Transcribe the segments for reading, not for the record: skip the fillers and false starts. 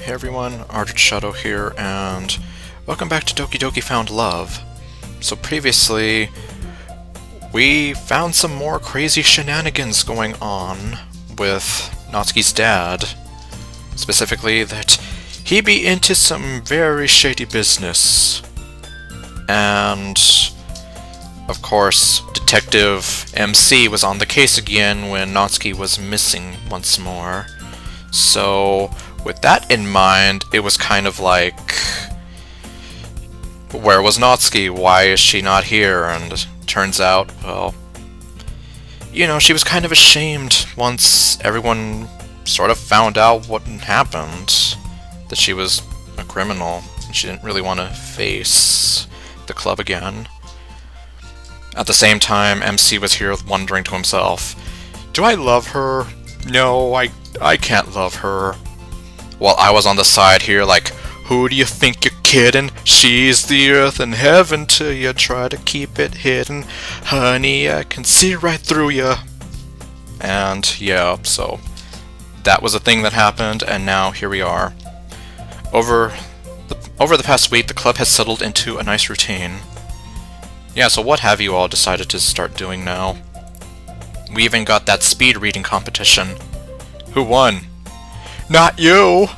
Hey everyone, ArdrethShadow here, and welcome back to Doki Found Love. So previously, we found some more crazy shenanigans going on with Natsuki's dad. Specifically, that he be into some very shady business. And, of course, Detective MC was on the case again when Natsuki was missing once more. So, with that in mind, it was kind of like, where was Natsuki? Why is she not here? And turns out, well, you know, she was kind of ashamed once everyone sort of found out what happened. That she was a criminal, and she didn't really want to face the club again. At the same time, MC was here wondering to himself, do I love her? No, I can't love her. While I was on the side here like, who do you think you're kidding? She's the earth and heaven till you try to keep it hidden. Honey, I can see right through you. And yeah, so that was a thing that happened, and now here we are. Over the past week, the club has settled into a nice routine. Yeah, so what have you all decided to start doing now? We even got that speed reading competition. Who won? Not you!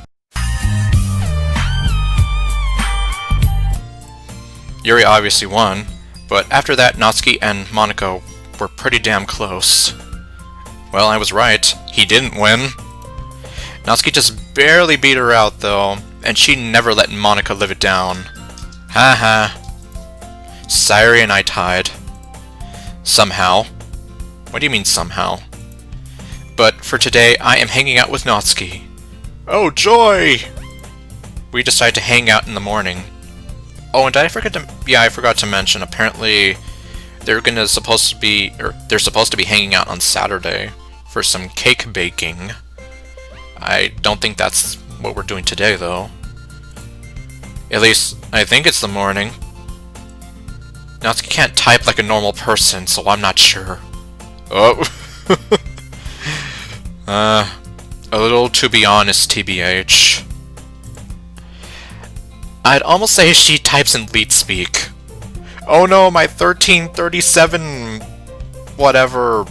Yuri obviously won, but after that, Natsuki and Monaco were pretty damn close. Well, I was right. He didn't win. Natsuki just barely beat her out, though, and she never let Monaco live it down. Haha. Sayuri and I tied. Somehow. What do you mean, somehow? But for today, I am hanging out with Natsuki. Oh, joy! We decided to hang out in the morning. Oh, and I forgot to mention, apparently they're supposed to be hanging out on Saturday for some cake baking. I don't think that's what we're doing today, though. At least, I think it's the morning. Natsuki can't type like a normal person, so I'm not sure. Oh. A little to be honest, TBH. I'd almost say she types in leet speak. Oh no, my 1337 whatever,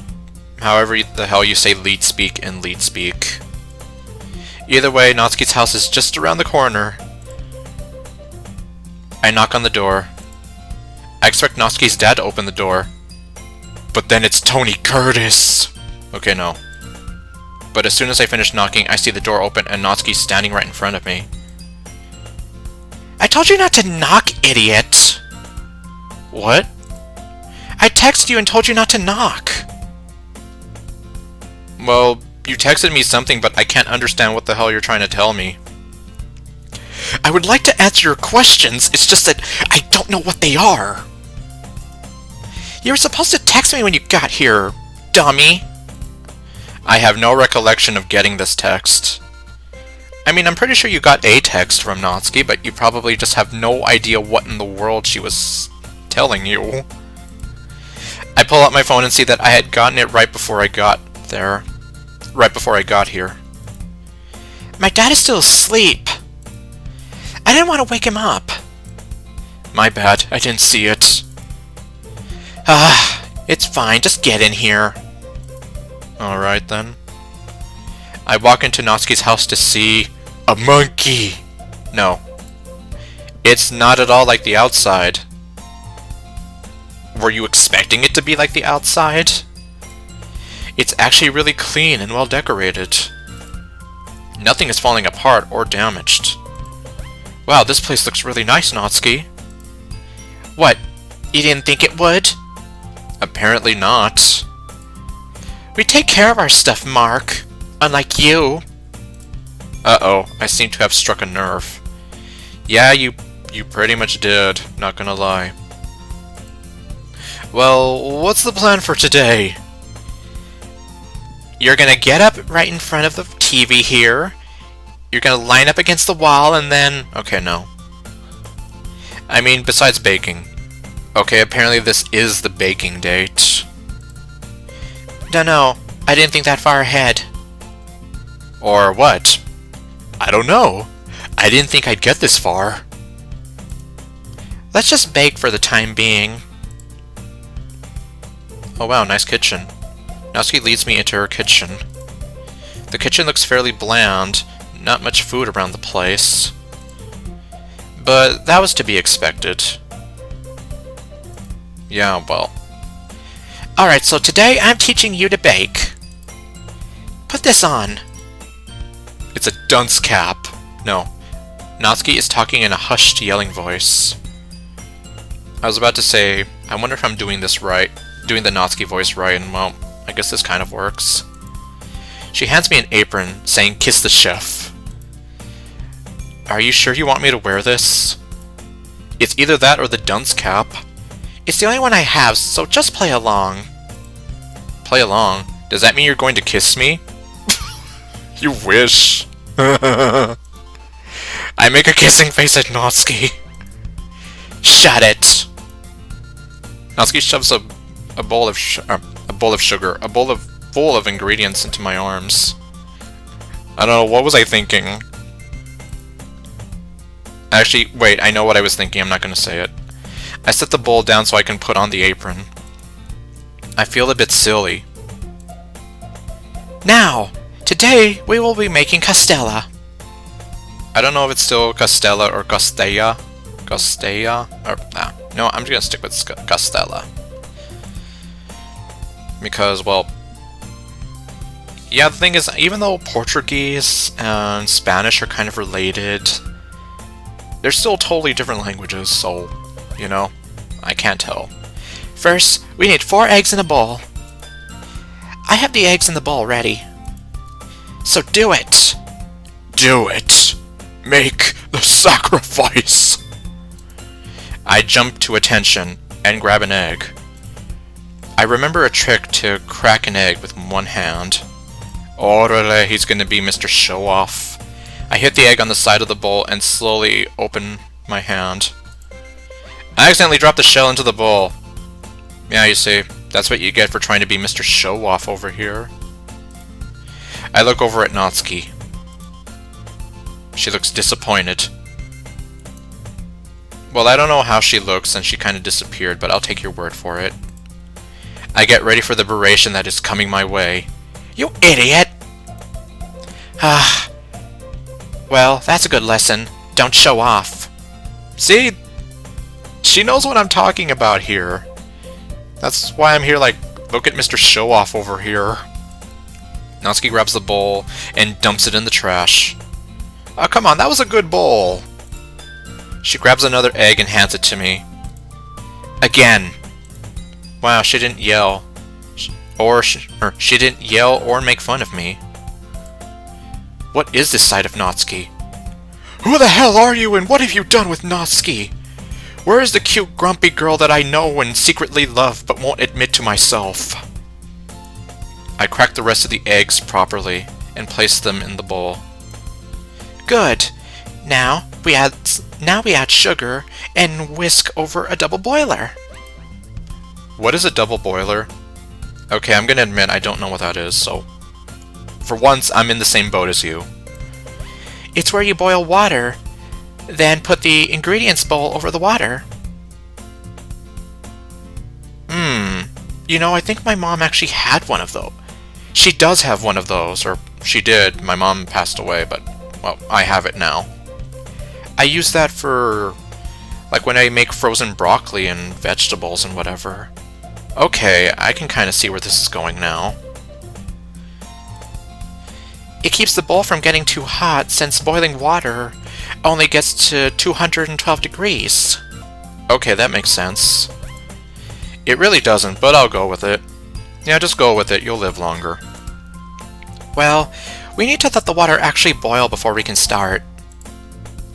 however the hell you say leet speak in leet speak. Either way, Natsuki's house is just around the corner. I knock on the door. I expect Natsuki's dad to open the door. But then it's Tony Curtis! Okay, no. But as soon as I finish knocking, I see the door open and Natsuki's standing right in front of me. I told you not to knock, idiot! What? I texted you and told you not to knock! Well, you texted me something, but I can't understand what the hell you're trying to tell me. I would like to answer your questions, it's just that I don't know what they are. You were supposed to text me when you got here, dummy. I have no recollection of getting this text. I mean, I'm pretty sure you got a text from Natsuki, but you probably just have no idea what in the world she was telling you. I pull out my phone and see that I had gotten it right before I got there. Right before I got here. My dad is still asleep. I didn't want to wake him up. My bad, I didn't see it. It's fine, just get in here. Alright then. I walk into Natsuki's house to see a monkey! No. It's not at all like the outside. Were you expecting it to be like the outside? It's actually really clean and well decorated. Nothing is falling apart or damaged. Wow, this place looks really nice, Natsuki. What? You didn't think it would? Apparently not. We take care of our stuff, Mark. Unlike you. Uh-oh, I seem to have struck a nerve. Yeah, you pretty much did, not gonna lie. Well, what's the plan for today? You're gonna get up right in front of the TV here. You're gonna line up against the wall and then... Okay, no. I mean, besides baking. Okay, apparently this is the baking date. Dunno, I didn't think that far ahead. Or what? I don't know. I didn't think I'd get this far. Let's just bake for the time being. Oh wow, nice kitchen. Natsuki leads me into her kitchen. The kitchen looks fairly bland, not much food around the place. But that was to be expected. Yeah, well. Alright, so today I'm teaching you to bake. Put this on. It's a dunce cap. No. Natsuki is talking in a hushed, yelling voice. I was about to say, I wonder if I'm doing this right, doing the Natsuki voice right, and well, I guess this kind of works. She hands me an apron, saying, "Kiss the chef." Are you sure you want me to wear this? It's either that or the dunce cap. It's the only one I have, so just play along. Play along? Does that mean you're going to kiss me? You wish. I make a kissing face at Natsuki. Shut it! Natsuki shoves a bowl of sugar, a bowl full of ingredients into my arms. I don't know, what was I thinking? Actually, wait, I know what I was thinking, I'm not gonna say it. I set the bowl down so I can put on the apron. I feel a bit silly. Now, today we will be making castella. I don't know if it's still castella or castella. Castella? Or, no, I'm just gonna stick with castella. Because, well... Yeah, the thing is, even though Portuguese and Spanish are kind of related, they're still totally different languages, so, you know, I can't tell. First, we need 4 eggs in a bowl. I have the eggs in the bowl ready. So do it! Do it! Make the sacrifice! I jump to attention and grab an egg. I remember a trick to crack an egg with one hand. Orale, he's gonna be Mr. Show-Off. I hit the egg on the side of the bowl and slowly open my hand. I accidentally dropped the shell into the bowl. Yeah, you see, that's what you get for trying to be Mr. Show-Off over here. I look over at Natsuki. She looks disappointed. Well, I don't know how she looks and she kind of disappeared, but I'll take your word for it. I get ready for the beration that is coming my way. You idiot! Well, that's a good lesson. Don't show off. See? She knows what I'm talking about here. That's why I'm here like, look at Mr. Show-Off over here. Natsuki grabs the bowl and dumps it in the trash. Oh, come on, that was a good bowl. She grabs another egg and hands it to me. Again. Wow, she didn't yell. She didn't yell or make fun of me. What is this side of Natsuki? Who the hell are you and what have you done with Natsuki? Where is the cute grumpy girl that I know and secretly love but won't admit to myself? I crack the rest of the eggs properly and place them in the bowl. Good. Now we add sugar and whisk over a double boiler. What is a double boiler? Okay, I'm gonna admit I don't know what that is, so... For once, I'm in the same boat as you. It's where you boil water, then put the ingredients bowl over the water. You know, I think my mom actually had one of those. She does have one of those, or she did. My mom passed away, but, well, I have it now. I use that for, like, when I make frozen broccoli and vegetables and whatever. Okay, I can kind of see where this is going now. It keeps the bowl from getting too hot since boiling water only gets to 212 degrees. Okay, that makes sense. It really doesn't, but I'll go with it. Yeah, just go with it, you'll live longer. Well, we need to let the water actually boil before we can start.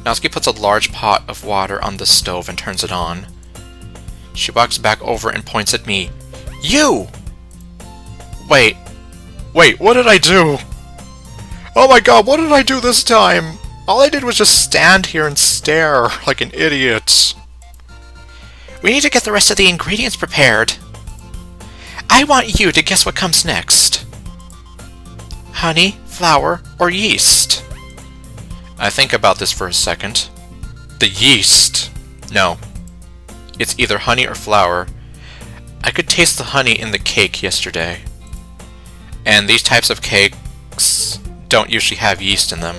Natsuki puts a large pot of water on the stove and turns it on. She walks back over and points at me. You! Wait, what did I do? Oh my god, what did I do this time? All I did was just stand here and stare like an idiot. We need to get the rest of the ingredients prepared. I want you to guess what comes next. Honey, flour, or yeast? I think about this for a second. The yeast! No. It's either honey or flour. I could taste the honey in the cake yesterday. And these types of cakes don't usually have yeast in them.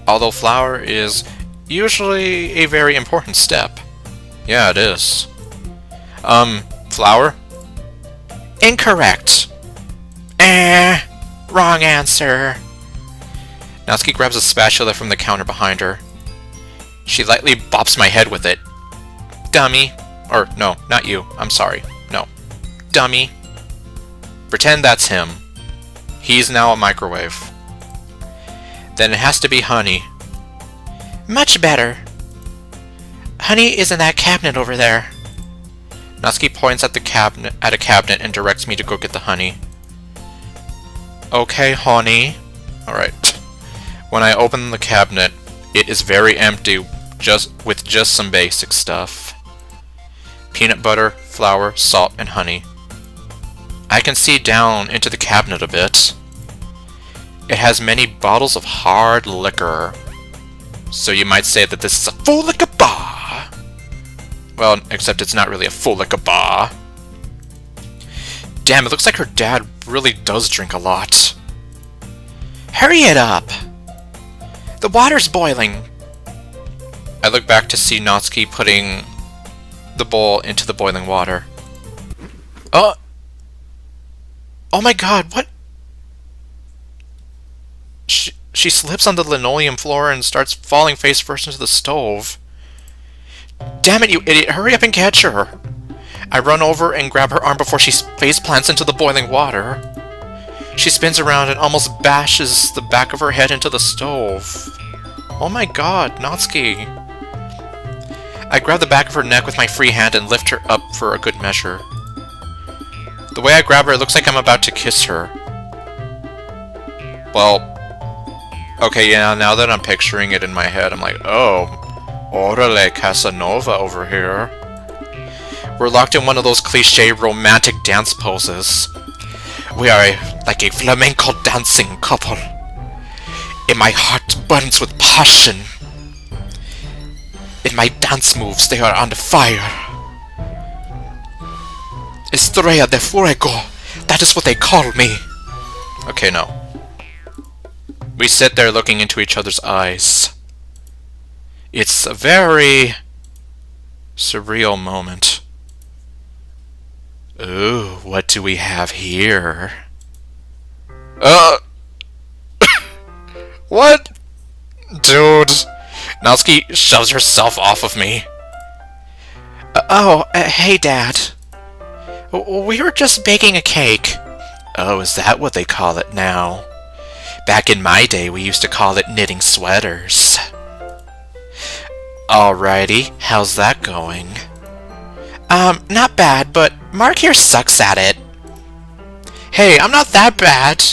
Although flour is usually a very important step. Yeah, it is. Flour? Incorrect. Wrong answer. Natsuki grabs a spatula from the counter behind her. She lightly bops my head with it. Dummy. Or, no, not you. I'm sorry. No. Dummy. Pretend that's him. He's now a microwave. Then it has to be honey. Much better. Honey is in that cabinet over there. Natsuki points at a cabinet and directs me to go get the honey. Okay, honey. Alright. When I open the cabinet, it is very empty, with just some basic stuff. Peanut butter, flour, salt, and honey. I can see down into the cabinet a bit. It has many bottles of hard liquor. So you might say that this is a full liquor bar. Well, except it's not really a full liquor bar. Damn, it looks like her dad really does drink a lot. Hurry it up! The water's boiling. I look back to see Natsuki putting the bowl into the boiling water. Oh my god, what? She slips on the linoleum floor and starts falling face first into the stove. Damn it, you idiot, hurry up and catch her! I run over and grab her arm before she face plants into the boiling water. She spins around and almost bashes the back of her head into the stove. Oh my god, Natsuki. I grab the back of her neck with my free hand and lift her up for a good measure. The way I grab her, it looks like I'm about to kiss her. Well, okay, yeah, now that I'm picturing it in my head, I'm like, oh, orale Casanova over here. We're locked in one of those cliché romantic dance poses. We are like a flamenco dancing couple. And my heart burns with passion. In my dance moves, they are on fire. Estrella de Fuego. That is what they call me. Okay, no. We sit there looking into each other's eyes. It's a very surreal moment. Ooh, what do we have here? What? Dude. Natsuki shoves herself off of me. Hey, Dad. We were just baking a cake. Oh, is that what they call it now? Back in my day, we used to call it knitting sweaters. Alrighty, how's that going? Not bad, but Mark here sucks at it. Hey, I'm not that bad.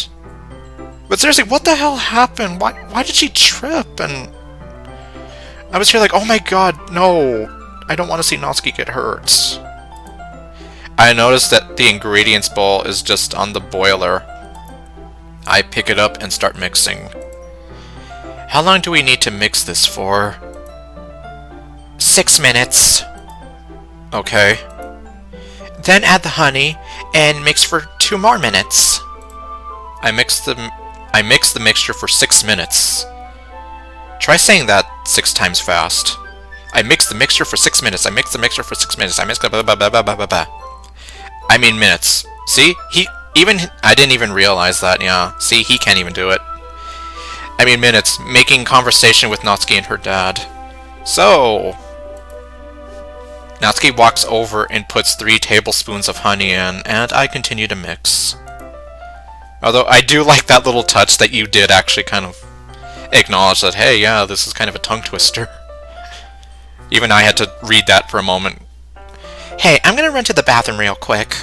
But seriously, what the hell happened? Why did she trip? And I was here like, oh my god, no. I don't want to see Natsuki get hurt. I noticed that the ingredients bowl is just on the boiler. I pick it up and start mixing. How long do we need to mix this for? 6 minutes. Okay. Then add the honey and mix for 2 more minutes. I mix the mixture for 6 minutes. Try saying that 6 times fast. I mix the mixture for 6 minutes. I mix the mixture for 6 minutes. I mix blah blah blah blah blah blah blah. I mean minutes. See? I didn't even realize that, yeah. See, he can't even do it. I mean minutes. Making conversation with Natsuki and her dad. So Natsuki walks over and puts 3 tablespoons of honey in, and I continue to mix. Although I do like that little touch that you did actually kind of acknowledge that, hey, yeah, this is kind of a tongue twister. Even I had to read that for a moment. Hey, I'm gonna run to the bathroom real quick.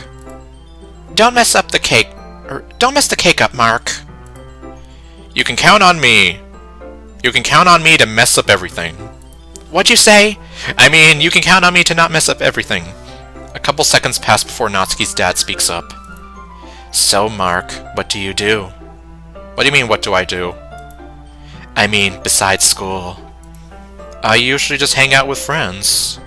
Don't mess up the cake. Or don't mess the cake up, Mark. You can count on me. You can count on me to mess up everything. What'd you say? I mean, you can count on me to not mess up everything. A couple seconds pass before Natsuki's dad speaks up. So, Mark, what do you do? What do you mean, what do I do? I mean, besides school. I usually just hang out with friends.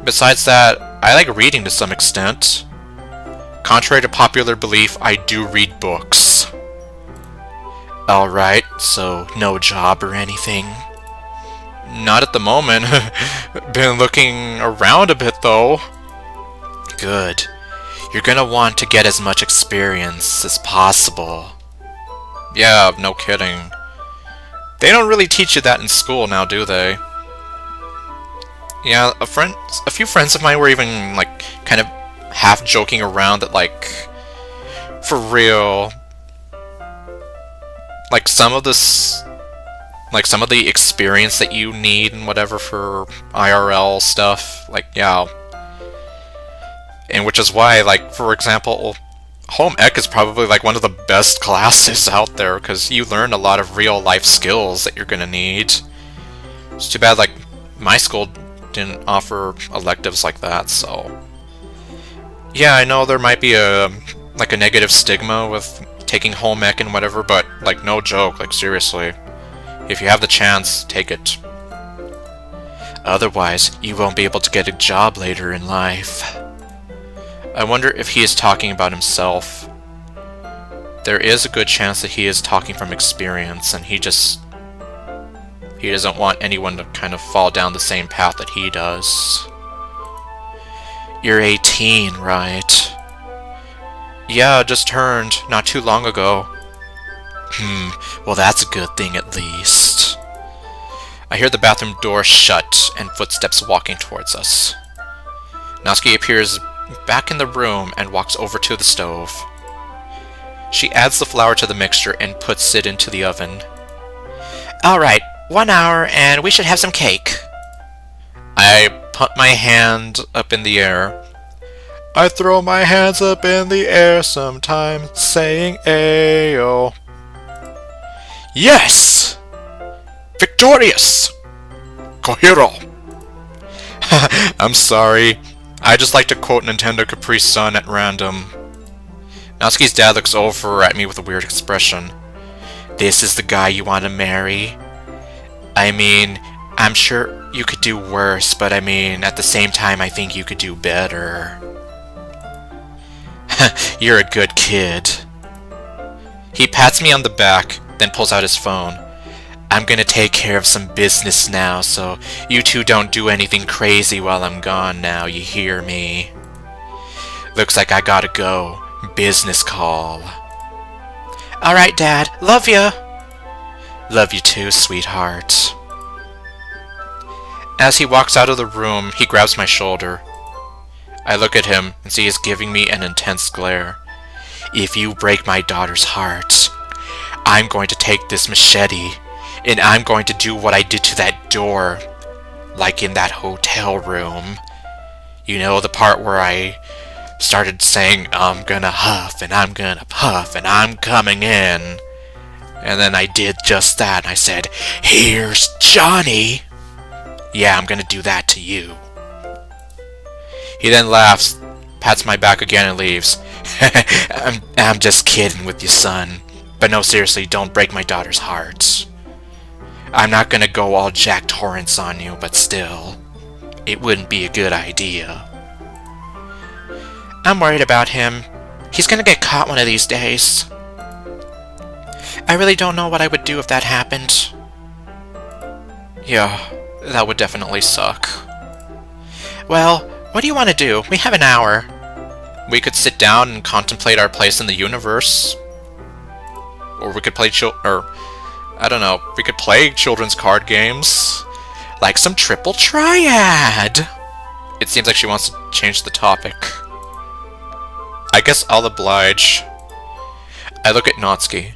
Besides that, I like reading to some extent. Contrary to popular belief, I do read books. Alright, so no job or anything? Not at the moment. Been looking around a bit though. Good. You're gonna want to get as much experience as possible. Yeah, no kidding. They don't really teach you that in school now, do they? Yeah, a few friends of mine were even, like, kind of half joking around that, like, for real, like, some of the experience that you need and whatever for IRL stuff, like, yeah. And which is why, like, for example, Home Ec is probably, like, one of the best classes out there, because you learn a lot of real-life skills that you're gonna need. It's too bad, like, my school didn't offer electives like that, so... Yeah, I know there might be a negative stigma with taking Home Ec and whatever, but, like, no joke, like, seriously. If you have the chance, take it. Otherwise, you won't be able to get a job later in life. I wonder if he is talking about himself. There is a good chance that he is talking from experience, and he doesn't want anyone to kind of fall down the same path that he does. You're 18, right? Yeah, just turned, not too long ago. Well that's a good thing at least. I hear the bathroom door shut and footsteps walking towards us. Natsuki appears back in the room and walks over to the stove. She adds the flour to the mixture and puts it into the oven. Alright, 1 hour and we should have some cake. I put my hand up in the air. I throw my hands up in the air sometimes, saying Ayo. Yes! Victorious! Kohiro! I'm sorry. I just like to quote Nintendo Capri Sun at random. Natsuki's dad looks over at me with a weird expression. This is the guy you want to marry? I mean, I'm sure you could do worse, but I mean, at the same time, I think you could do better. You're a good kid. He pats me on the back, then pulls out his phone. I'm gonna take care of some business now, so you two don't do anything crazy while I'm gone now, you hear me? Looks like I gotta go. Business call. Alright, Dad. Love ya! Love you too, sweetheart. As he walks out of the room, he grabs my shoulder. I look at him and see he's giving me an intense glare. If you break my daughter's heart, I'm going to take this machete, and I'm going to do what I did to that door, like in that hotel room. You know, the part where I started saying, I'm gonna huff, and I'm gonna puff, and I'm coming in. And then I did just that, and I said, here's Johnny! Yeah, I'm gonna do that to you. He then laughs, pats my back again, and leaves. I'm just kidding with you, son. But no, seriously, don't break my daughter's heart. I'm not gonna go all Jack Torrance on you, but still, it wouldn't be a good idea. I'm worried about him. He's gonna get caught one of these days. I really don't know what I would do if that happened. Yeah, that would definitely suck. Well, what do you want to do? We have an hour. We could sit down and contemplate our place in the universe. Or we could play I don't know, we could play children's card games. Like some triple triad! It seems like she wants to change the topic. I guess I'll oblige. I look at Natsuki.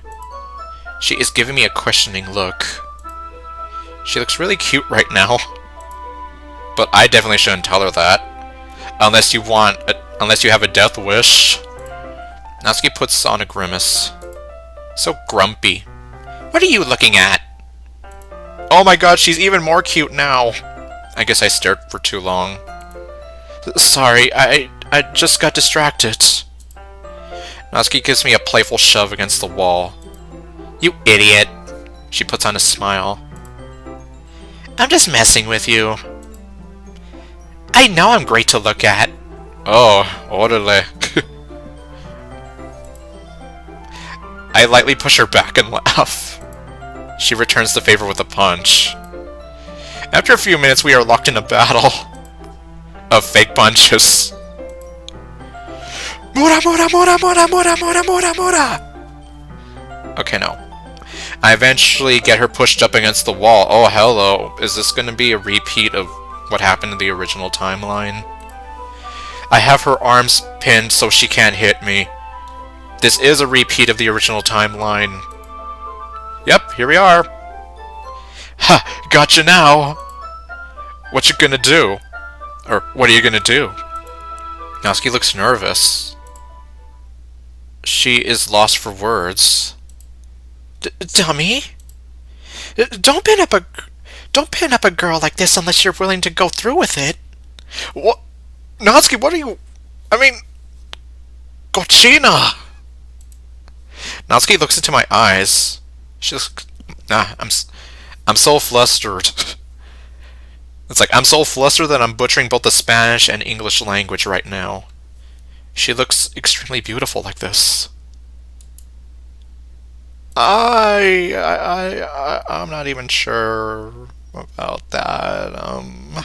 She is giving me a questioning look. She looks really cute right now. But I definitely shouldn't tell her that. Unless you have a death wish. Natsuki puts on a grimace. So grumpy. What are you looking at? Oh my god, she's even more cute now. I guess I stared for too long. Sorry, I just got distracted. Natsuki gives me a playful shove against the wall. You idiot. She puts on a smile. I'm just messing with you. I know I'm great to look at. Oh, orderly. I lightly push her back and laugh. She returns the favor with a punch. After a few minutes, we are locked in a battle of fake punches. Mura, mura, mura, mura, mura, mura, mura, mura. Okay, no. I eventually get her pushed up against the wall. Oh, hello. Is this going to be a repeat of what happened in the original timeline? I have her arms pinned so she can't hit me. This is a repeat of the original timeline. Yep, here we are. Ha! Gotcha now! What you gonna do? Or, what are you gonna do? Natsuki looks nervous. She is lost for words. Dummy? Don't pin up a girl like this unless you're willing to go through with it. What? Natsuki, what are you... I mean... Cochina! Natsuki looks into my eyes. She looks... Nah, I'm so flustered. It's like, I'm so flustered that I'm butchering both the Spanish and English language right now. She looks extremely beautiful like this. I'm not even sure about that.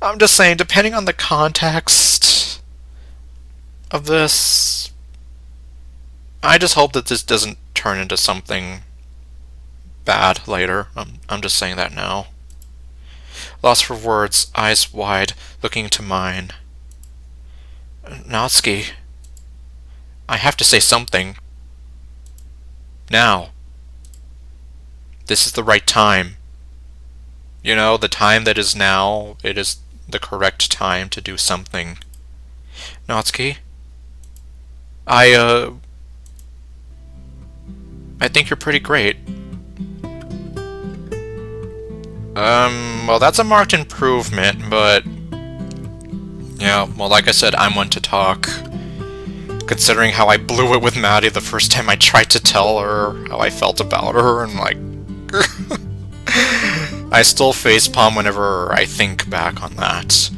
I'm just saying, depending on the context of this, I just hope that this doesn't turn into something bad later. I'm just saying that now. Lost for words, eyes wide, looking into mine. Natsuki, I have to say something. Now. This is the right time. You know, the time that is now, it is the correct time to do something. Natsuki, I think you're pretty great. Well, that's a marked improvement, but... Yeah, well, like I said, I'm one to talk. Considering how I blew it with Maddie the first time I tried to tell her how I felt about her, and like... I still facepalm whenever I think back on that.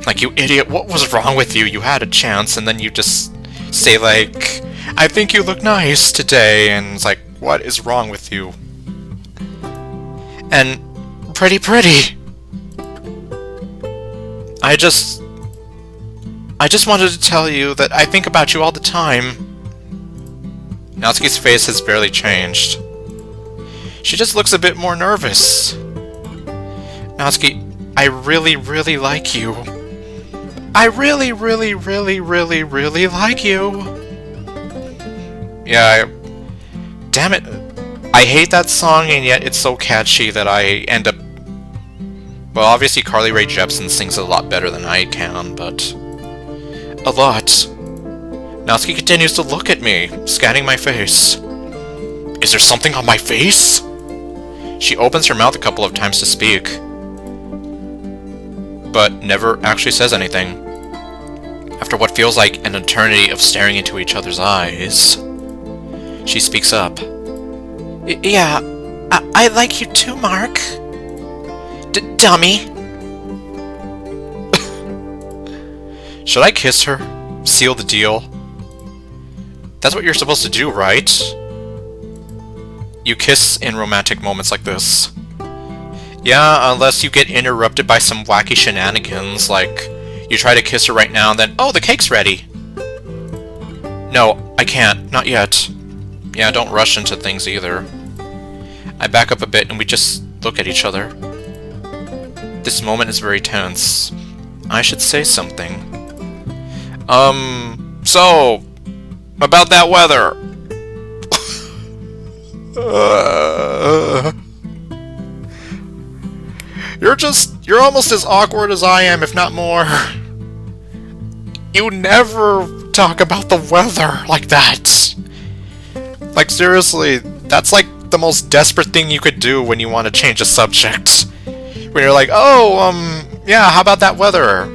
Like, you idiot, what was wrong with you? You had a chance, and then you just say, like, I think you look nice today, and it's like, what is wrong with you? And... pretty. I just wanted to tell you that I think about you all the time. Natsuki's face has barely changed. She just looks a bit more nervous. Natsuki, I really like you. I really like you. Yeah, damn it. I hate that song, and yet it's so catchy that I end up... Well, obviously Carly Rae Jepsen sings a lot better than I can, but... a lot. Natsuki continues to look at me, scanning my face. Is there something on my face? She opens her mouth a couple of times to speak, but never actually says anything. After what feels like an eternity of staring into each other's eyes, she speaks up. Yeah, I like you too, Mark. Dummy. Should I kiss her? Seal the deal? That's what you're supposed to do, right? You kiss in romantic moments like this. Yeah, unless you get interrupted by some wacky shenanigans, like you try to kiss her right now and then, oh, the cake's ready. No, I can't. Not yet. Yeah, don't rush into things either. I back up a bit and we just look at each other. This moment is very tense. I should say something. So, about that weather. You're almost as awkward as I am, if not more. You never talk about the weather like that. Like, seriously, that's like the most desperate thing you could do when you want to change a subject. When you're like, oh, yeah, how about that weather?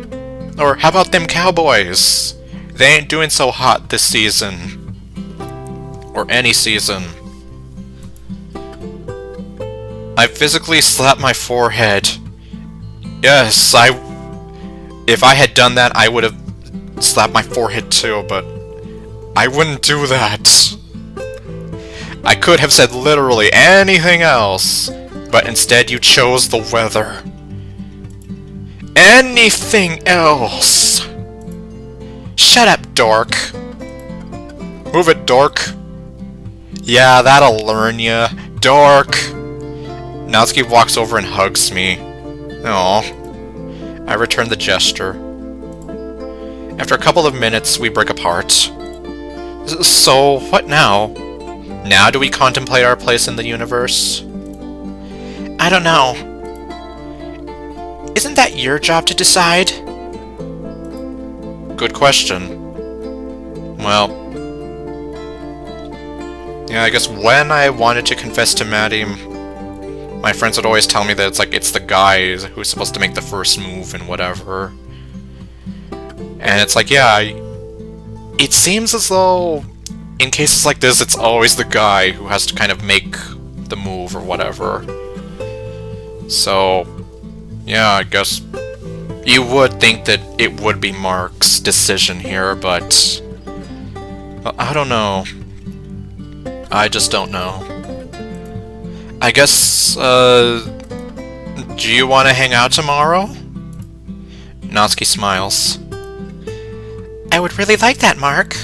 Or how about them cowboys? They ain't doing so hot this season. Or any season. I physically slapped my forehead. Yes, if I had done that, I would have slapped my forehead too, but I wouldn't do that. I could have said literally anything else, but instead you chose the weather. Anything else? Shut up, dork. Move it, dork. Yeah, that'll learn ya. Dork. Natsuki walks over and hugs me. Aww. I return the gesture. After a couple of minutes, we break apart. So, what now? Now do we contemplate our place in the universe? I don't know. Isn't that your job to decide? Good question. Well, yeah, I guess when I wanted to confess to Maddie, my friends would always tell me that it's the guy who's supposed to make the first move and whatever. And it's like, yeah, it seems as though in cases like this, it's always the guy who has to kind of make the move or whatever. So, yeah, I guess you would think that it would be Mark's decision here, but I don't know. I just don't know. I guess, do you want to hang out tomorrow? Natsuki smiles. I would really like that, Mark.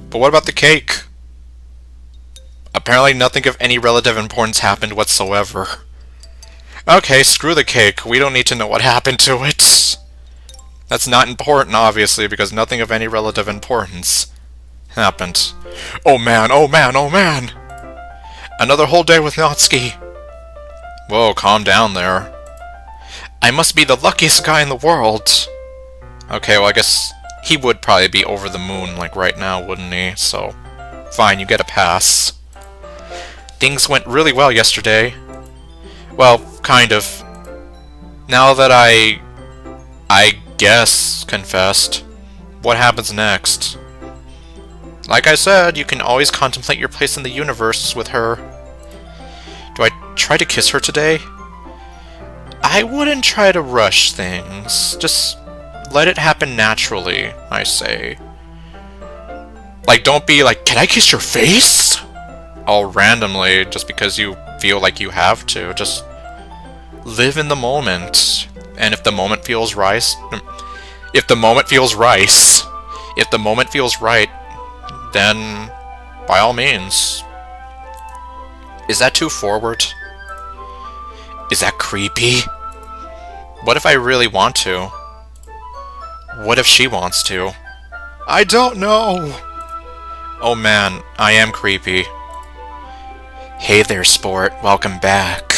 But what about the cake? Apparently nothing of any relative importance happened whatsoever. Okay, screw the cake. We don't need to know what happened to it. That's not important, obviously, because nothing of any relative importance happened. Oh man, oh man, oh man! Another whole day with Natsuki. Whoa, calm down there. I must be the luckiest guy in the world. Okay, well I guess he would probably be over the moon, like right now, wouldn't he? So, fine, you get a pass. Things went really well yesterday. Well, kind of. Now that I guess, confessed, what happens next? Like I said, you can always contemplate your place in the universe with her. Do I try to kiss her today? I wouldn't try to rush things. Just let it happen naturally, I say. Like, don't be like, can I kiss your face? All randomly, just because you feel like you have to. Just live in the moment. And if the moment feels right, if the moment feels right, then by all means. Is that too forward? Is that creepy? What if I really want to? What if she wants to? I don't know! Oh man, I am creepy. Hey there, sport. Welcome back.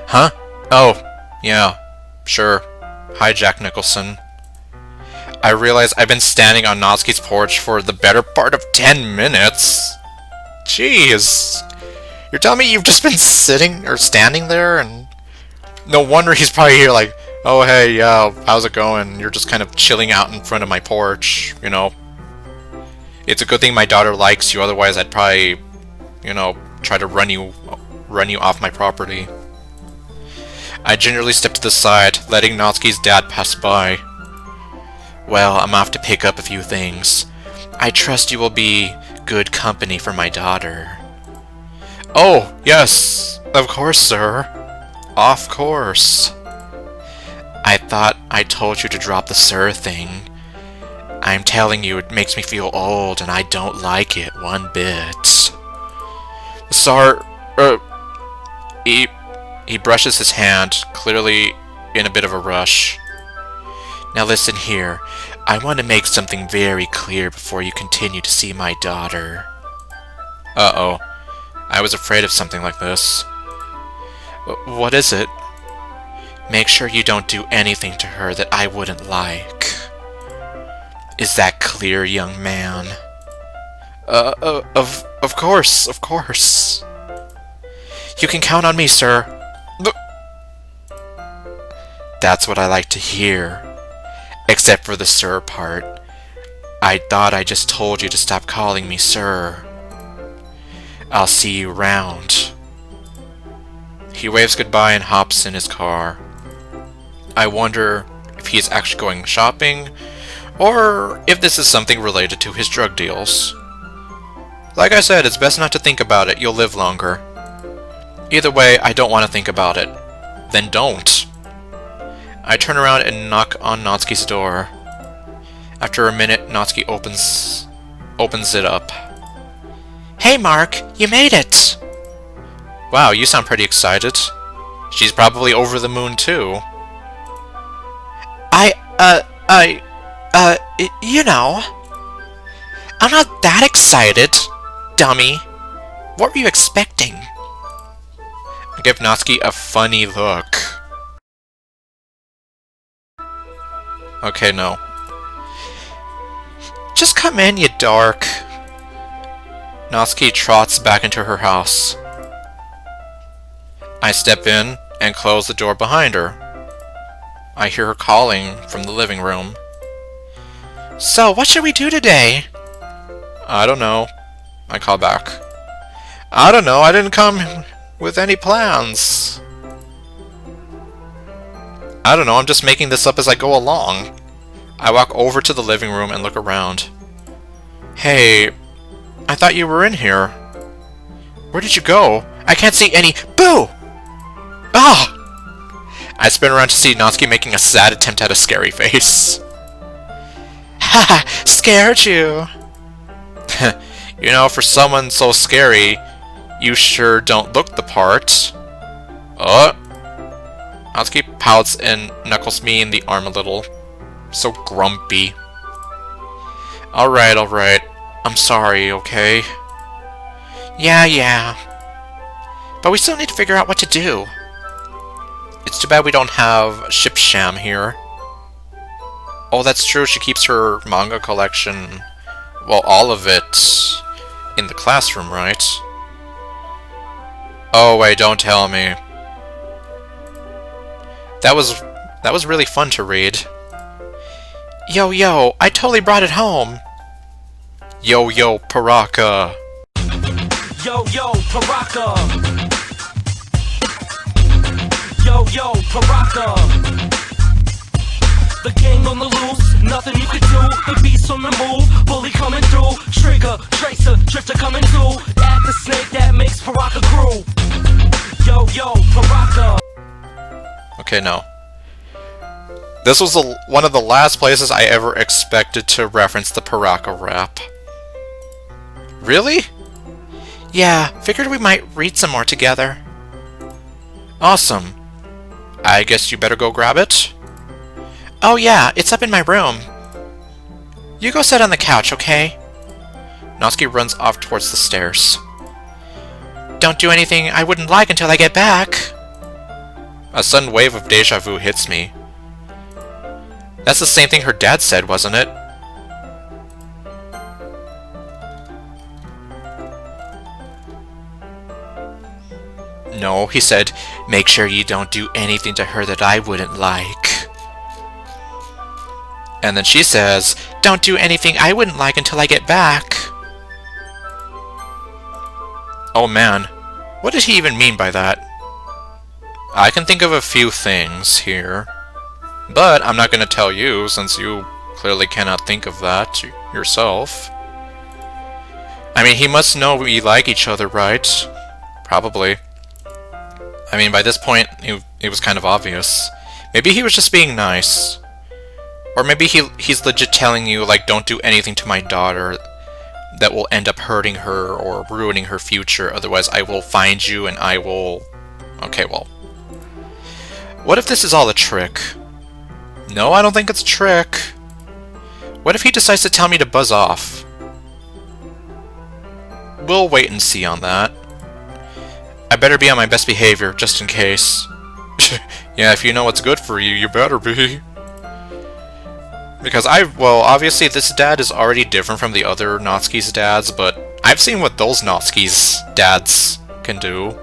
Huh? Oh, yeah. Sure. Hi, Jack Nicholson. I realize I've been standing on Natsuki's porch for the better part of 10 minutes. Jeez. You're telling me you've just been sitting or standing there and... No wonder he's probably here like, oh hey, yeah, how's it going? You're just kind of chilling out in front of my porch, you know. It's a good thing my daughter likes you, otherwise I'd probably, you know, try to run you off my property. I gingerly step to the side, letting Natsuki's dad pass by. Well, I'm off to pick up a few things. I trust you will be good company for my daughter. Oh, yes, of course, sir. Of course. I thought I told you to drop the sir thing. I'm telling you, it makes me feel old, and I don't like it one bit. Sir, He brushes his hand, clearly in a bit of a rush. Now listen here. I want to make something very clear before you continue to see my daughter. Uh-oh. I was afraid of something like this. What is it? Make sure you don't do anything to her that I wouldn't like. Is that clear, young man? Of course, of course. You can count on me, sir. That's what I like to hear. Except for the sir part. I thought I just told you to stop calling me sir. I'll see you round. He waves goodbye and hops in his car. I wonder if he is actually going shopping, or if this is something related to his drug deals. Like I said, it's best not to think about it, you'll live longer. Either way, I don't want to think about it. Then don't. I turn around and knock on Natsuki's door. After a minute, Natsuki opens it up. Hey Mark, you made it! Wow, you sound pretty excited. She's probably over the moon too. You know, I'm not that excited, dummy. What were you expecting? I give Natsuki a funny look. Okay, no. Just come in, you dork. Natsuki trots back into her house. I step in and close the door behind her. I hear her calling from the living room. So, what should we do today? I don't know. I call back. I don't know, I didn't come with any plans. I don't know, I'm just making this up as I go along. I walk over to the living room and look around. Hey, I thought you were in here. Where did you go? I can't see any— Boo! Ah! I spin around to see Natsuki making a sad attempt at a scary face. Haha, scared you. You know, for someone so scary, you sure don't look the part. Natsuki pouts and knuckles me in the arm a little. So grumpy. Alright. I'm sorry, okay? Yeah. But we still need to figure out what to do. It's too bad we don't have Shipsham here. Oh, that's true, she keeps her manga collection, well, all of it, in the classroom, right? Oh wait, don't tell me. That was really fun to read. Yo, I totally brought it home. Yo, Piraka. Yo, Piraka. Yo, Piraka. The gang on the loose, nothing you can do. The beast on the move, bully coming through. Trigger, tracer, drifter coming through. Add the snake that makes Piraka crew. Yo, Piraka. Okay, no. This was one of the last places I ever expected to reference the Piraka Rap. Really? Yeah, figured we might read some more together. Awesome. I guess you better go grab it? Oh yeah, it's up in my room. You go sit on the couch, okay? Natsuki runs off towards the stairs. Don't do anything I wouldn't like until I get back. A sudden wave of deja vu hits me. That's the same thing her dad said, wasn't it? No, he said, make sure you don't do anything to her that I wouldn't like. And then she says, don't do anything I wouldn't like until I get back. Oh man, what did he even mean by that? I can think of a few things here, but I'm not going to tell you since you clearly cannot think of that yourself. I mean, he must know we like each other, right? Probably. I mean, by this point, it was kind of obvious. Maybe he was just being nice. Or maybe he's legit telling you, like, don't do anything to my daughter that will end up hurting her or ruining her future, otherwise I will find you and I will... Okay, well. What if this is all a trick? No, I don't think it's a trick. What if he decides to tell me to buzz off? We'll wait and see on that. I better be on my best behavior, just in case. Yeah, if you know what's good for you, you better be. Because well, obviously this dad is already different from the other Natsuki's dads, but I've seen what those Natsuki's dads can do.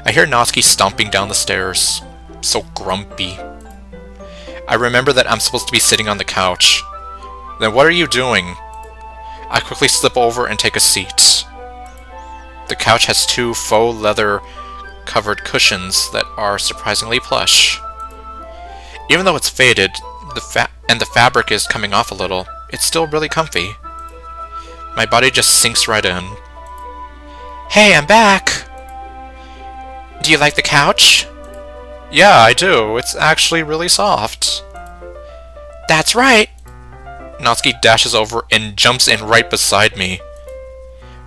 I hear Natsuki stomping down the stairs. So grumpy. I remember that I'm supposed to be sitting on the couch. Then what are you doing? I quickly slip over and take a seat. The couch has 2 faux leather covered cushions that are surprisingly plush. Even though it's faded, the fabric is coming off a little, it's still really comfy. My body just sinks right in. Hey, I'm back! Do you like the couch? Yeah, I do. It's actually really soft. That's right! Natsuki dashes over and jumps in right beside me.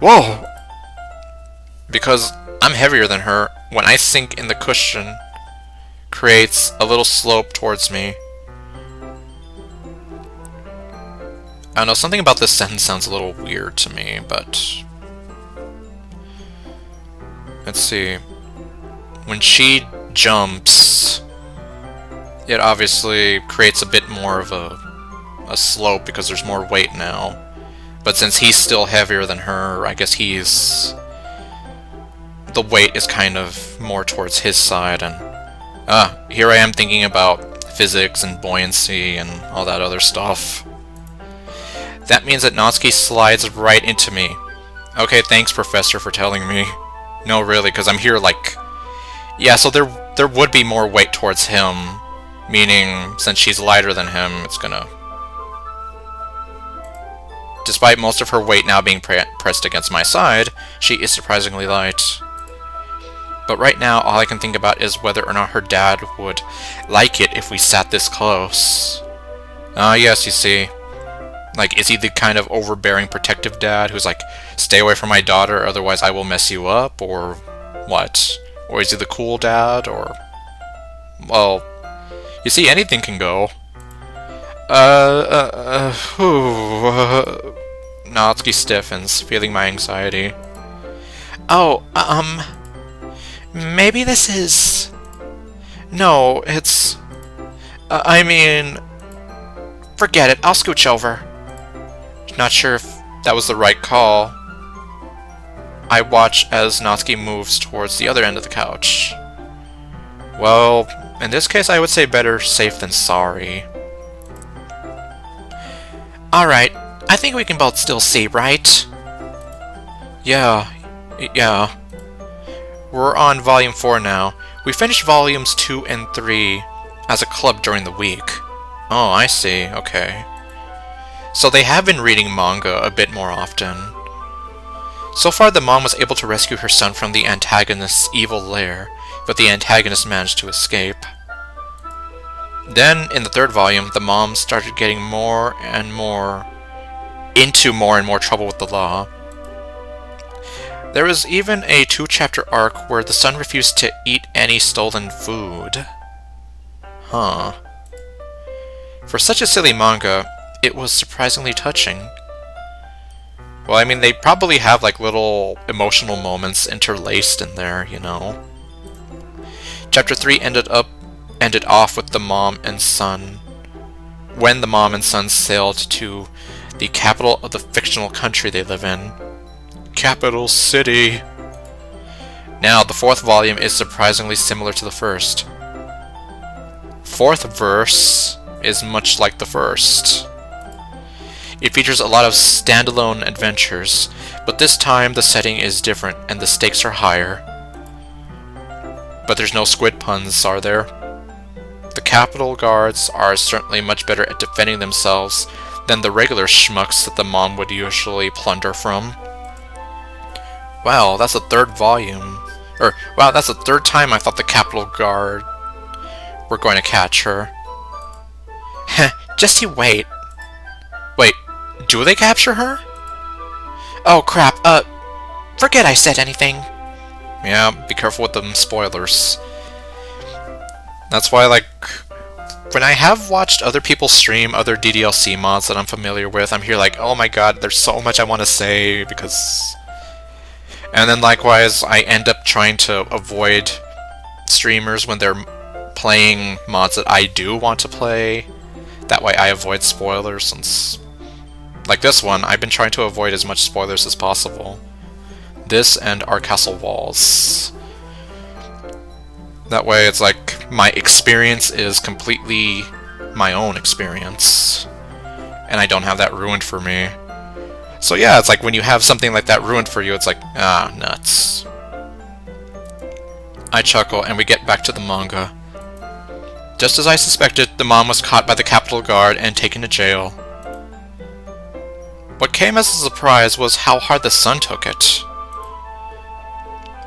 Whoa! Because I'm heavier than her, when I sink in the cushion, creates a little slope towards me. I don't know, something about this sentence sounds a little weird to me, but... Let's see. When she jumps, it obviously creates a bit more of a slope because there's more weight now. But since he's still heavier than her, I guess the weight is kind of more towards his side, and here I am thinking about physics and buoyancy and all that other stuff. That means that Natsuki slides right into me. Okay, thanks, Professor, for telling me. No, really, because I'm here like... Yeah, so there would be more weight towards him, meaning since she's lighter than him, it's gonna... Despite most of her weight now being pressed against my side, she is surprisingly light. But right now, all I can think about is whether or not her dad would like it if we sat this close. Yes, you see. Like, is he the kind of overbearing, protective dad who's like, stay away from my daughter, otherwise I will mess you up, or what? Or is he the cool dad, or... Well, you see, anything can go. Natsuki stiffens, feeling my anxiety. Oh, maybe this is... No, it's... I mean... Forget it, I'll scooch over. Not sure if that was the right call. I watch as Natsuki moves towards the other end of the couch. Well, in this case I would say better safe than sorry. Alright, I think we can both still see, right? Yeah. We're on Volume 4 now. We finished Volumes 2 and 3 as a club during the week. Oh, I see, okay. So they have been reading manga a bit more often. So far, the mom was able to rescue her son from the antagonist's evil lair, but the antagonist managed to escape. Then, in the 3rd volume, the mom started getting more and more trouble with the law. There was even a 2-chapter arc where the son refused to eat any stolen food. Huh. For such a silly manga, it was surprisingly touching. Well, I mean, they probably have like little emotional moments interlaced in there, you know. Chapter 3 ended off with the mom and son, when the mom and son sailed to the capital of the fictional country they live in. Capital City! Now, the 4th volume is surprisingly similar to the 1st. 4th verse is much like the 1st. It features a lot of standalone adventures, but this time the setting is different and the stakes are higher. But there's no squid puns, are there? The Capitol Guards are certainly much better at defending themselves than the regular schmucks that the mom would usually plunder from. Wow, that's the 3rd volume. Wow, that's the 3rd time I thought the Capitol Guard were going to catch her. Heh, just you wait. Wait, do they capture her? Oh crap, forget I said anything. Yeah, be careful with them spoilers. That's why, like, when I have watched other people stream other DDLC mods that I'm familiar with, I'm here like, oh my god, there's so much I want to say, because... And then likewise, I end up trying to avoid streamers when they're playing mods that I do want to play. That way I avoid spoilers, since... Like this one, I've been trying to avoid as much spoilers as possible. This and Our Castle Walls. That way it's like, my experience is completely my own experience. And I don't have that ruined for me. So yeah, it's like when you have something like that ruined for you, it's like, ah, nuts. I chuckle, and we get back to the manga. Just as I suspected, the mom was caught by the Capitol Guard and taken to jail. What came as a surprise was how hard the son took it.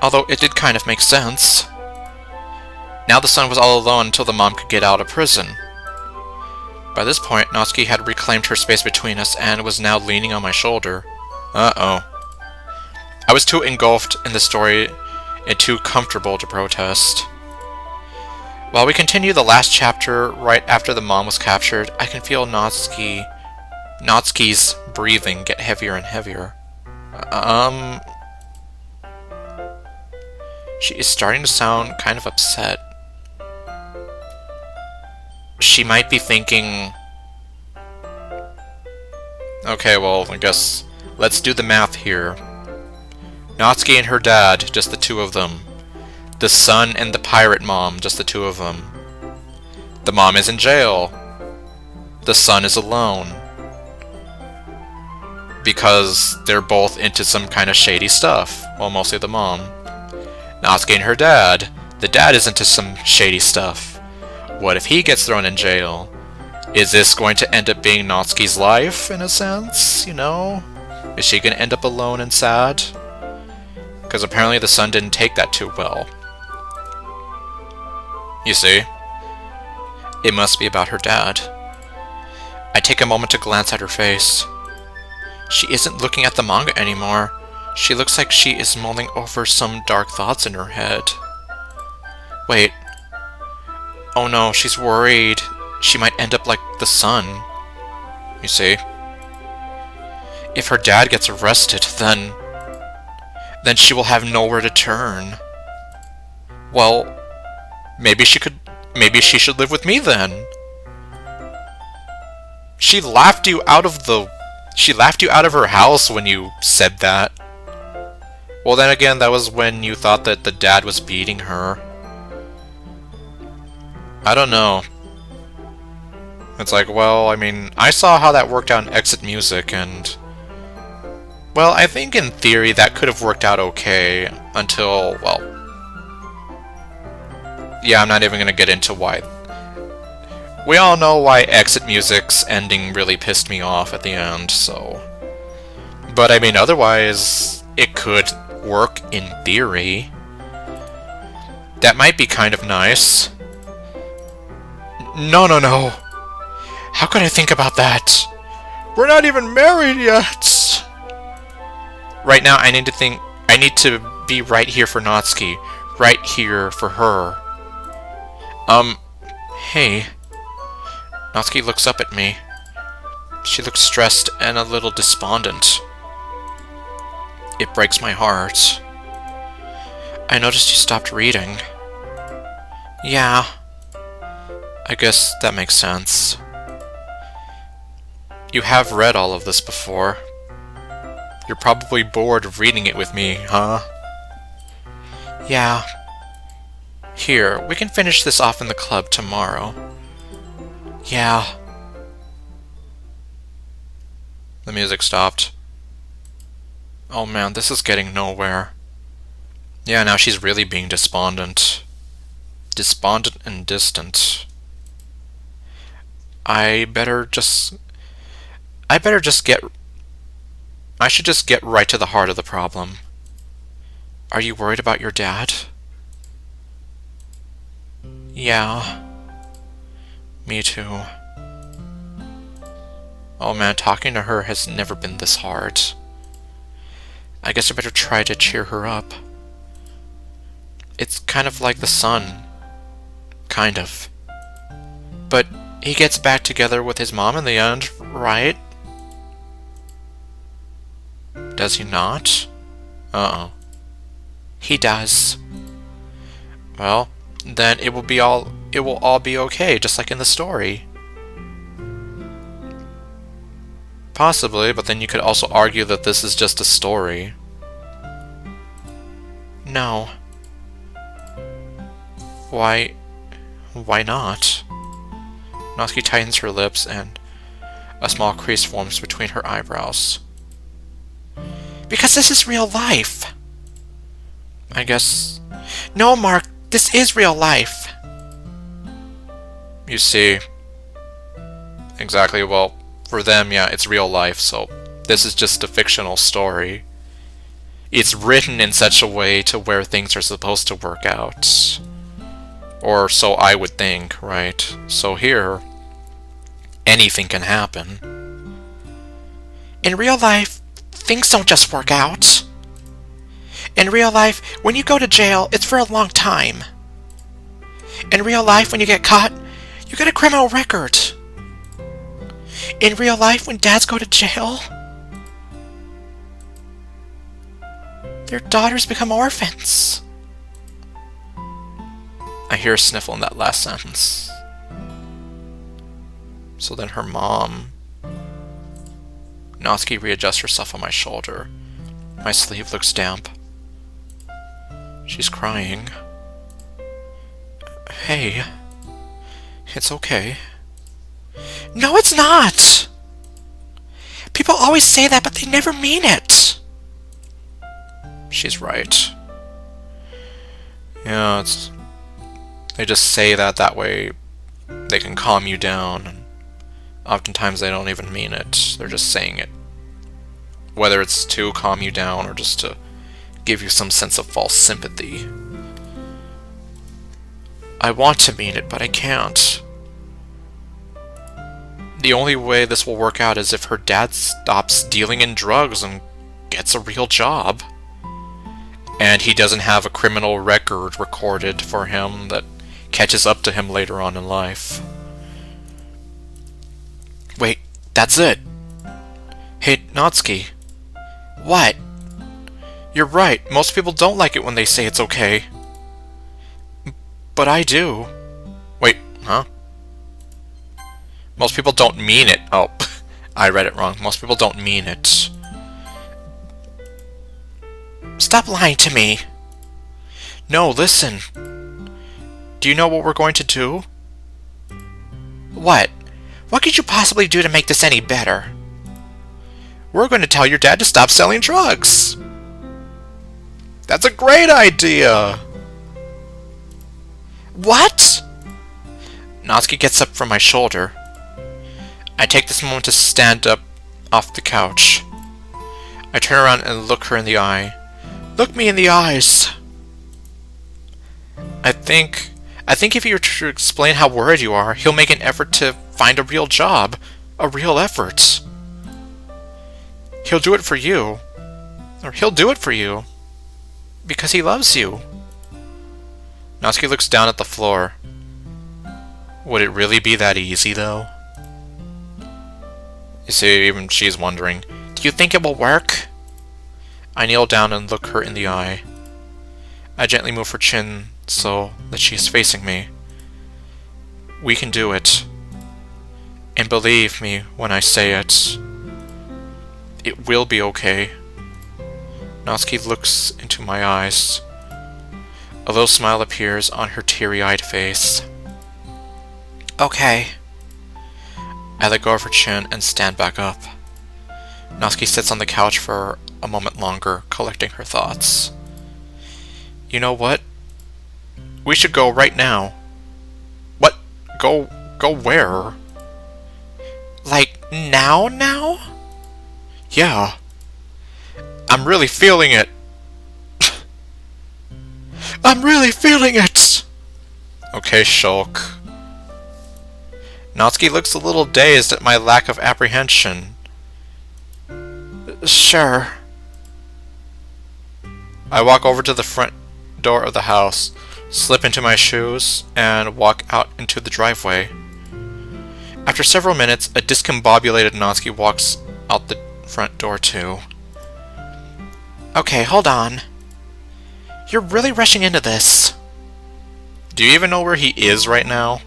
Although it did kind of make sense. Now the son was all alone until the mom could get out of prison. By this point, Natsuki had reclaimed her space between us and was now leaning on my shoulder. Uh-oh. I was too engulfed in the story and too comfortable to protest. While we continue the last chapter right after the mom was captured, I can feel Natsuki's breathing get heavier and heavier. She is starting to sound kind of upset. She might be thinking... Okay, well, I guess let's do the math here. Natsuki and her dad, just the two of them. The son and the pirate mom, just the two of them. The mom is in jail. The son is alone. Because they're both into some kind of shady stuff. Well, mostly the mom. Natsuki and her dad. The dad is into some shady stuff. What if he gets thrown in jail? Is this going to end up being Natsuki's life, in a sense? You know? Is she going to end up alone and sad? Because apparently the son didn't take that too well. You see? It must be about her dad. I take a moment to glance at her face. She isn't looking at the manga anymore. She looks like she is mulling over some dark thoughts in her head. Wait. Oh no, she's worried. She might end up like the son. You see? If her dad gets arrested, then she will have nowhere to turn. Well, maybe she should live with me then. She laughed you out of her house when you said that. Well, then again, that was when you thought that the dad was beating her. I don't know. It's like, well, I mean, I saw how that worked out in Exit Music, and... Well, I think in theory that could have worked out okay, until, well... Yeah, I'm not even gonna get into why. We all know why Exit Music's ending really pissed me off at the end, so... But I mean, otherwise, it could work in theory. That might be kind of nice. No. How could I think about that? We're not even married yet! Right now, I need to be right here for Natsuki. Right here for her. Hey. Natsuki looks up at me. She looks stressed and a little despondent. It breaks my heart. I noticed you stopped reading. Yeah. I guess that makes sense. You have read all of this before. You're probably bored of reading it with me, huh? Yeah. Here, we can finish this off in the club tomorrow. Yeah. The music stopped. Oh man, this is getting nowhere. Yeah, now she's really being despondent. Despondent and distant. I should just get right to the heart of the problem. Are you worried about your dad? Yeah. Me too. Oh man, talking to her has never been this hard. I guess I better try to cheer her up. It's kind of like the son. Kind of. But he gets back together with his mom in the end, right? Does he not? Uh-oh. He does. Well, then it will all be okay, just like in the story. Possibly, but then you could also argue that this is just a story. No. Why not? Natsuki tightens her lips and a small crease forms between her eyebrows. Because this is real life. I guess... No, Mark, this is real life. You see... Exactly, well, for them, yeah, it's real life, so this is just a fictional story. It's written in such a way to where things are supposed to work out. Or so I would think, right? So here, anything can happen. In real life, things don't just work out. In real life, when you go to jail, it's for a long time. In real life, when you get caught, you get a criminal record. In real life, when dads go to jail, their daughters become orphans. I hear a sniffle in that last sentence. So then her mom... Natsuki readjusts herself on my shoulder. My sleeve looks damp. She's crying. Hey. It's okay. No, it's not! People always say that, but they never mean it. She's right. Yeah, it's... They just say that way they can calm you down. And oftentimes they don't even mean it. They're just saying it. Whether it's to calm you down or just to give you some sense of false sympathy. I want to mean it, but I can't. The only way this will work out is if her dad stops dealing in drugs and gets a real job. And he doesn't have a criminal record recorded for him that catches up to him later on in life. Wait, that's it. Hey, Natsuki. What? You're right, most people don't like it when they say it's okay. But I do. Wait, huh? Most people don't mean it. Oh, I read it wrong. Most people don't mean it. Stop lying to me. No, listen. Do you know what we're going to do? What? What could you possibly do to make this any better? We're going to tell your dad to stop selling drugs. That's a great idea. What? Natsuki gets up from my shoulder. I take this moment to stand up off the couch. I turn around and look her in the eye. Look me in the eyes. I think if you were to explain how worried you are, he'll make an effort to find a real job. A real effort. He'll do it for you. Or he'll do it for you. Because he loves you. Natsuki looks down at the floor. Would it really be that easy, though? You see, even she's wondering, do you think it will work? I kneel down and look her in the eye. I gently move her chin so that she is facing me. We can do it. And believe me when I say it. It will be okay. Natsuki looks into my eyes. A little smile appears on her teary-eyed face. Okay. I let go of her chin and stand back up. Natsuki sits on the couch for a moment longer, collecting her thoughts. You know what? We should go right now. What? Go where? Like, now? Yeah. I'm really feeling it. I'm really feeling it! Okay, Shulk. Natsuki looks a little dazed at my lack of apprehension. Sure. I walk over to the front door of the house, slip into my shoes, and walk out into the driveway. After several minutes, a discombobulated Natsuki walks out the front door too. Okay, hold on. You're really rushing into this. Do you even know where he is right now?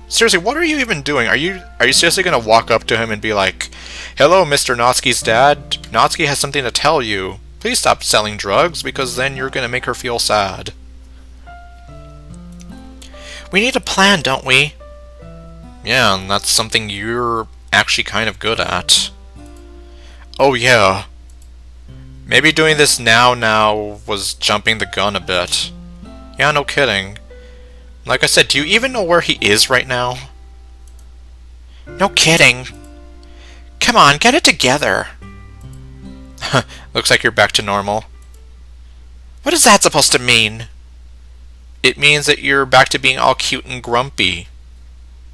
Seriously, what are you even doing? Are you seriously gonna walk up to him and be like, "Hello, Mr. Natsuki's dad. Natsuki has something to tell you. Please stop selling drugs, because then you're gonna make her feel sad." We need a plan, don't we? Yeah, and that's something you're actually kind of good at. Oh yeah. Maybe doing this now was jumping the gun a bit. Yeah, no kidding. Like I said, do you even know where he is right now? No kidding. Come on, get it together. Looks like you're back to normal. What is that supposed to mean? It means that you're back to being all cute and grumpy.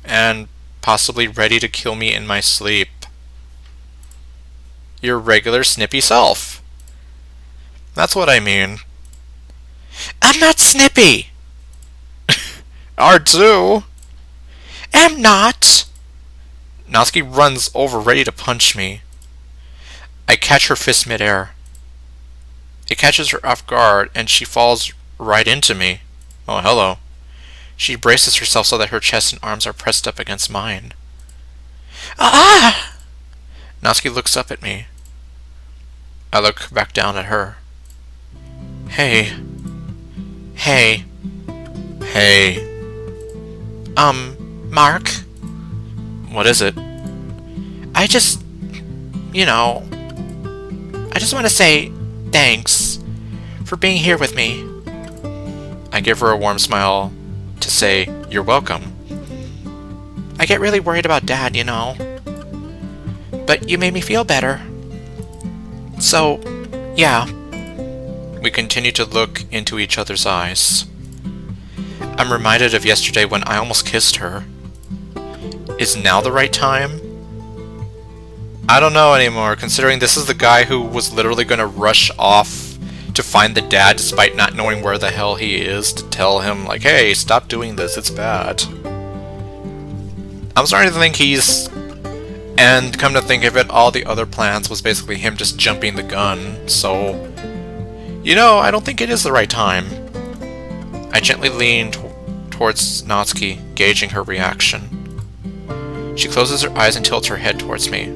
And possibly ready to kill me in my sleep. Your regular snippy self. That's what I mean. I'm not snippy. R2! Am not. Natsuki runs over ready to punch me. I catch her fist midair. It catches her off guard and she falls right into me. Oh, hello. She braces herself so that her chest and arms are pressed up against mine. Ah! Natsuki looks up at me. I look back down at her. Hey. Hey. Hey. Mark? What is it? I just want to say thanks for being here with me. I give her a warm smile to say, you're welcome. I get really worried about Dad, you know. But you made me feel better. So, yeah. We continue to look into each other's eyes. I'm reminded of yesterday when I almost kissed her. Is now the right time? I don't know anymore, considering this is the guy who was literally going to rush off to find the dad despite not knowing where the hell he is, to tell him, like, hey, stop doing this, it's bad. I'm starting to think he's... And come to think of it, all the other plans was basically him just jumping the gun, so... You know, I don't think it is the right time. I gently lean towards Natsuki, gauging her reaction. She closes her eyes and tilts her head towards me.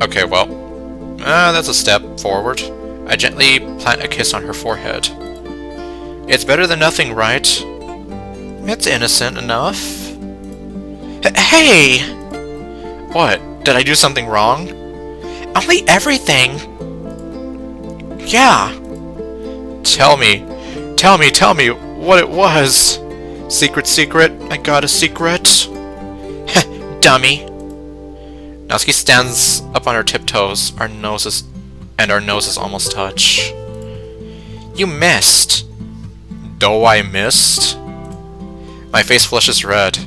Okay, well, that's a step forward. I gently plant a kiss on her forehead. It's better than nothing, right? It's innocent enough. Hey! What? Did I do something wrong? Only everything. Yeah. Tell me what it was. Secret, I got a secret. Dummy. Natsuki stands up on her tiptoes, our noses almost touch. You missed. Though I missed? My face flushes red.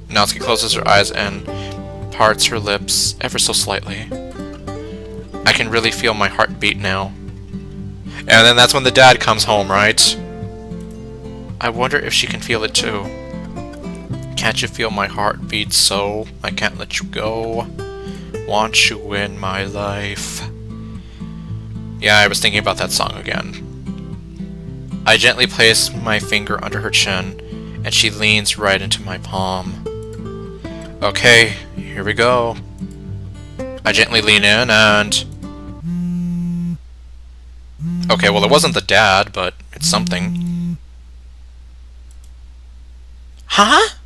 Natsuki closes her eyes and parts her lips ever so slightly. I can really feel my heart beat now. And then that's when the dad comes home, right? I wonder if she can feel it too. Can't you feel my heart beat so? I can't let you go. Want you in my life. Yeah, I was thinking about that song again. I gently place my finger under her chin, and she leans right into my palm. Okay, here we go. I gently lean in and... Okay, well it wasn't the dad, but it's something. Huh?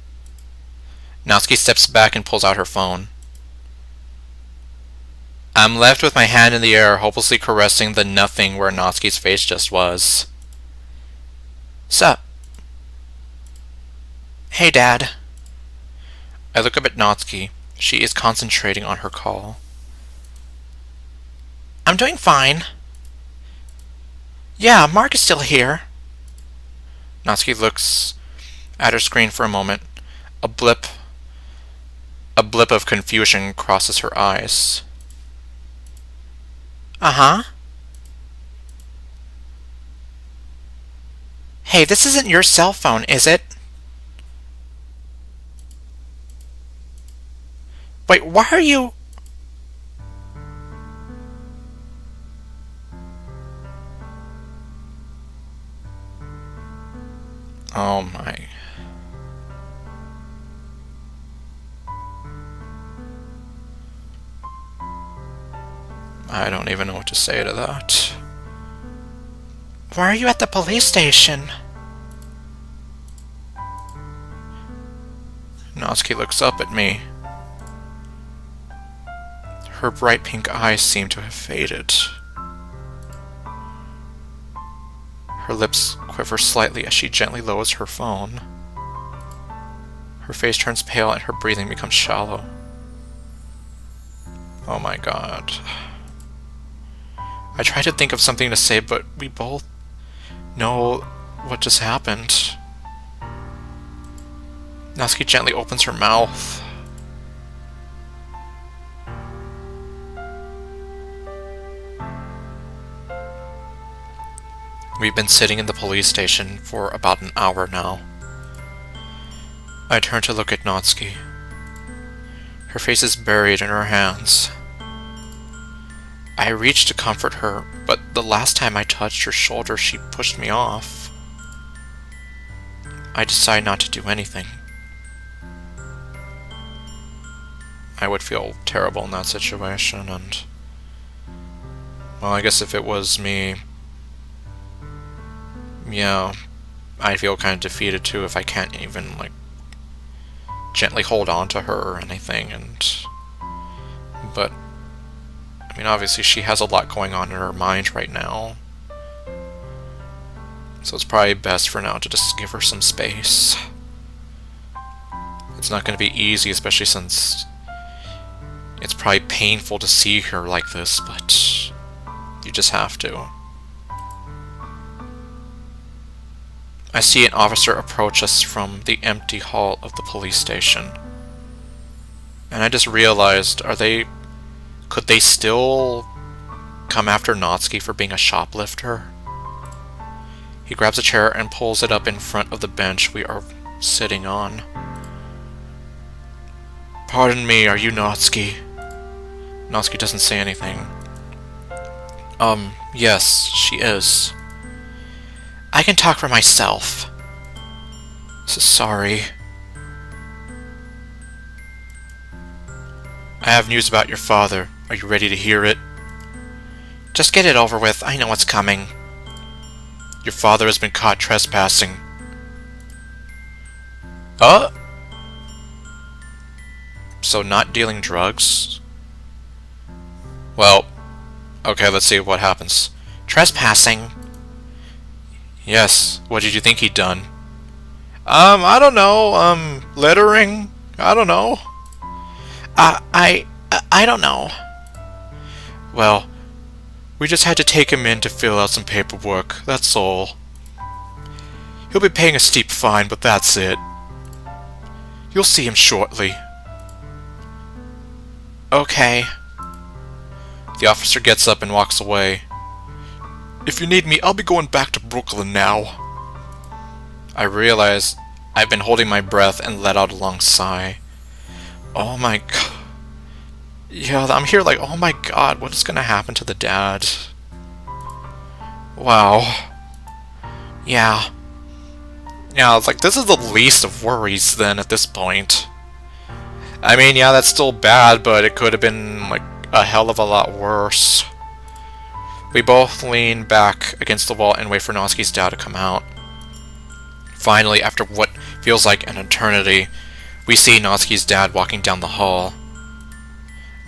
Natsuki steps back and pulls out her phone. I'm left with my hand in the air, hopelessly caressing the nothing where Natsuki's face just was. Sup? Hey, Dad. I look up at Natsuki. She is concentrating on her call. I'm doing fine. Yeah, Mark is still here. Natsuki looks at her screen for a moment. A blip of confusion crosses her eyes. Uh-huh. Hey, this isn't your cell phone, is it? Wait, why are you... Oh my... I don't even know what to say to that. Why are you at the police station? Natsuki looks up at me. Her bright pink eyes seem to have faded. Her lips quiver slightly as she gently lowers her phone. Her face turns pale and her breathing becomes shallow. Oh my god. I try to think of something to say, but we both know what just happened. Natsuki gently opens her mouth. We've been sitting in the police station for about an hour now. I turn to look at Natsuki. Her face is buried in her hands. I reach to comfort her, but the last time I touched her shoulder, she pushed me off. I decide not to do anything. I would feel terrible in that situation, and... well, I guess if it was me... yeah, I'd feel kind of defeated too if I can't even, like, gently hold on to her or anything, and... but... I mean, obviously she has a lot going on in her mind right now. So it's probably best for now to just give her some space. It's not going to be easy, especially since it's probably painful to see her like this, but you just have to. I see an officer approach us from the empty hall of the police station. And I just realized, could they still come after Natsuki for being a shoplifter? He grabs a chair and pulls it up in front of the bench we are sitting on. Pardon me, are you Natsuki? Natsuki doesn't say anything. Yes, she is. I can talk for myself. Sorry. I have news about your father. Are you ready to hear it? Just get it over with. I know what's coming. Your father has been caught trespassing. So not dealing drugs? Well, okay, let's see what happens. Trespassing? Yes, what did you think he'd done? I don't know, littering? I don't know. I don't know. Well, we just had to take him in to fill out some paperwork, that's all. He'll be paying a steep fine, but that's it. You'll see him shortly. Okay. The officer gets up and walks away. If you need me, I'll be going back to Brooklyn now. I realize I've been holding my breath and let out a long sigh. Oh my god. Yeah, I'm here like, oh my god, what is gonna happen to the dad? Wow. Yeah. Yeah, it's like, this is the least of worries then at this point. I mean, yeah, that's still bad, but it could have been, like, a hell of a lot worse. We both lean back against the wall and wait for Natsuki's dad to come out. Finally, after what feels like an eternity, we see Natsuki's dad walking down the hall.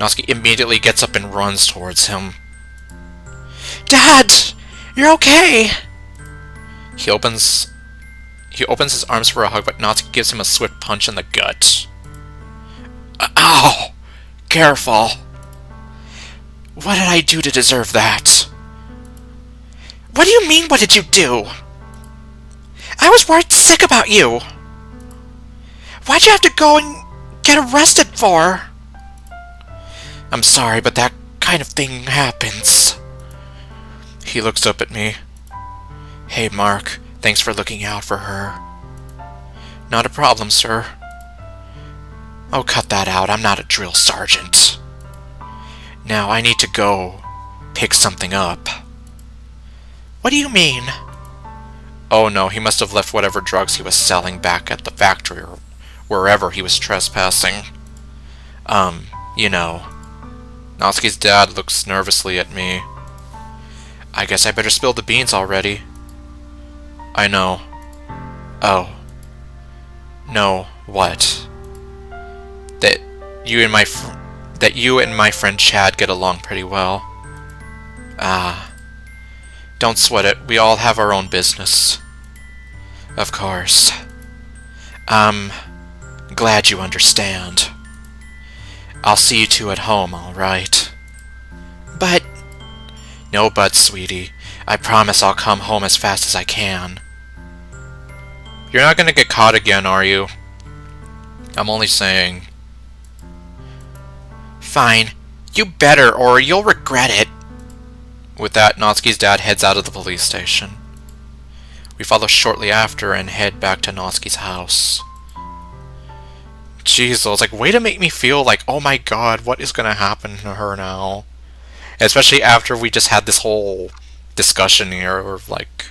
Natsuki immediately gets up and runs towards him. Dad! You're okay! He opens his arms for a hug, but Natsuki gives him a swift punch in the gut. Ow! Careful! What did I do to deserve that? What do you mean, what did you do? I was worried sick about you! Why'd you have to go and get arrested for? I'm sorry, but that kind of thing happens. He looks up at me. Hey, Mark, thanks for looking out for her. Not a problem, sir. Oh, cut that out. I'm not a drill sergeant. Now, I need to go pick something up. What do you mean? Oh no, he must have left whatever drugs he was selling back at the factory or wherever he was trespassing. You know. Natsuki's dad looks nervously at me. I guess I better spill the beans already. I know. Oh. No, what? That you and that you and my friend Chad get along pretty well. Ah, don't sweat it. We all have our own business. Of course. I'm glad you understand. I'll see you two at home, alright? But... No buts, sweetie. I promise I'll come home as fast as I can. You're not gonna get caught again, are you? I'm only saying. Fine. You better, or you'll regret it. With that, Natsuki's dad heads out of the police station. We follow shortly after and head back to Natsuki's house. Jeez, I was like, way to make me feel like, oh my god, what is gonna happen to her now? Especially after we just had this whole discussion here of like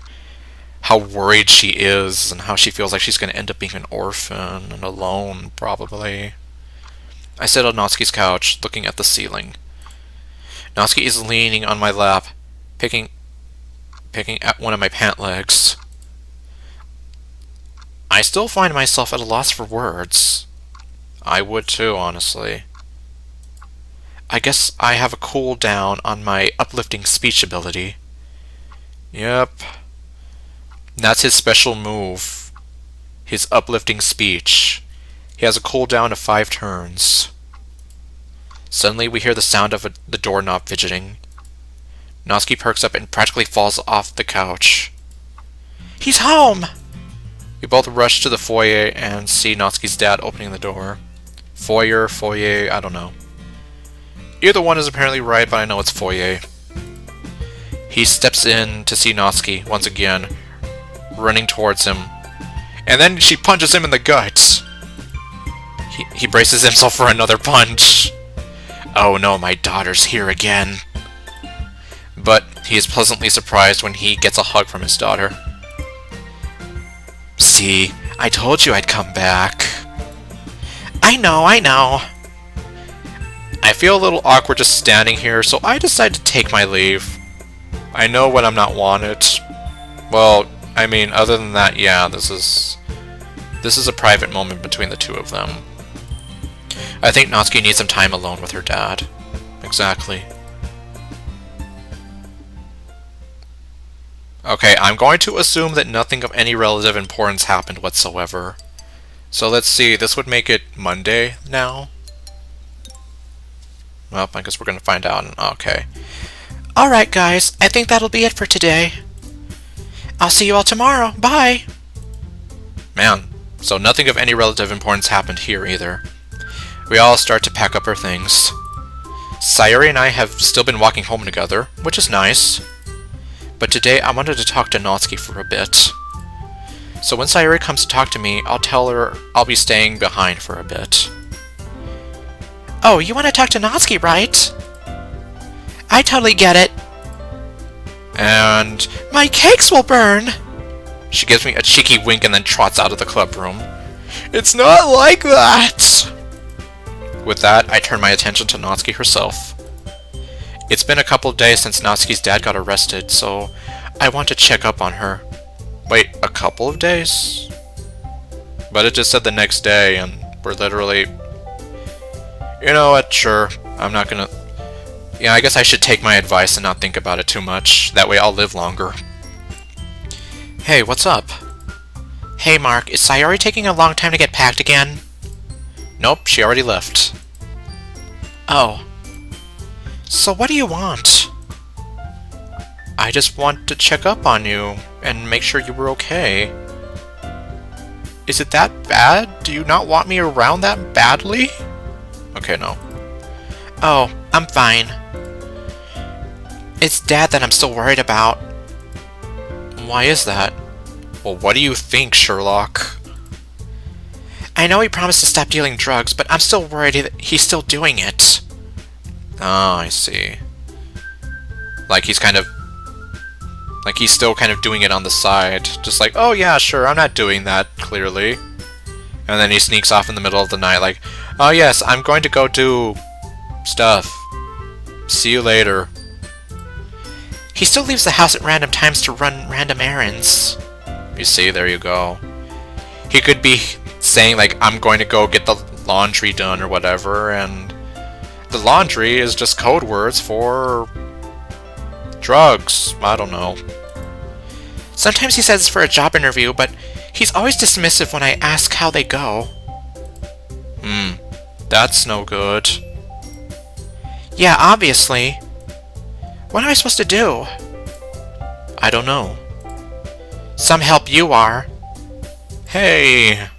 how worried she is and how she feels like she's gonna end up being an orphan and alone, probably. I sit on Natsuki's couch, looking at the ceiling. Natsuki is leaning on my lap, picking at one of my pant legs. I still find myself at a loss for words. I would too, honestly. I guess I have a cooldown on my uplifting speech ability. Yep. That's his special move. His uplifting speech. He has a cooldown of 5 turns. Suddenly we hear the sound of the doorknob fidgeting. Natsuki perks up and practically falls off the couch. He's home! We both rush to the foyer and see Natsuki's dad opening the door. Foyer, I don't know. Either one is apparently right, but I know it's foyer. He steps in to see Natsuki, once again, running towards him. And then she punches him in the gut. He braces himself for another punch. Oh no, my daughter's here again. But he is pleasantly surprised when he gets a hug from his daughter. See, I told you I'd come back. I know. I feel a little awkward just standing here, so I decide to take my leave. I know when I'm not wanted. Well, I mean, other than that, yeah, this is a private moment between the two of them. I think Natsuki needs some time alone with her dad. Exactly. Okay, I'm going to assume that nothing of any relative importance happened whatsoever. So let's see, this would make it Monday now? Well, I guess we're gonna find out. Okay. Alright guys, I think that'll be it for today. I'll see you all tomorrow. Bye! Man, so nothing of any relative importance happened here either. We all start to pack up our things. Sayori and I have still been walking home together, which is nice. But today I wanted to talk to Natsuki for a bit. So when Sayori comes to talk to me, I'll tell her I'll be staying behind for a bit. Oh, you want to talk to Natsuki, right? I totally get it. And my cakes will burn! She gives me a cheeky wink and then trots out of the club room. It's not like that! With that, I turn my attention to Natsuki herself. It's been a couple of days since Natsuki's dad got arrested, so I want to check up on her. Wait, a couple of days? But it just said the next day, and we're literally... You know what, sure, I'm not gonna... Yeah, I guess I should take my advice and not think about it too much. That way I'll live longer. Hey, what's up? Hey Mark, is Sayori taking a long time to get packed again? Nope, she already left. Oh. So what do you want? I just want to check up on you and make sure you were okay. Is it that bad? Do you not want me around that badly? Okay, no. Oh, I'm fine. It's Dad that I'm still worried about. Why is that? Well, what do you think, Sherlock? I know he promised to stop dealing drugs, but I'm still worried that he's still doing it. Oh, I see. Like he's still kind of doing it on the side. Just like, oh yeah, sure, I'm not doing that, clearly. And then he sneaks off in the middle of the night like, oh yes, I'm going to go do stuff. See you later. He still leaves the house at random times to run random errands. You see, there you go. He could be saying like, I'm going to go get the laundry done or whatever, and the laundry is just code words for drugs. I don't know. Sometimes he says it's for a job interview, but he's always dismissive when I ask how they go. That's no good. Yeah, obviously. What am I supposed to do? I don't know. Some help you are. Hey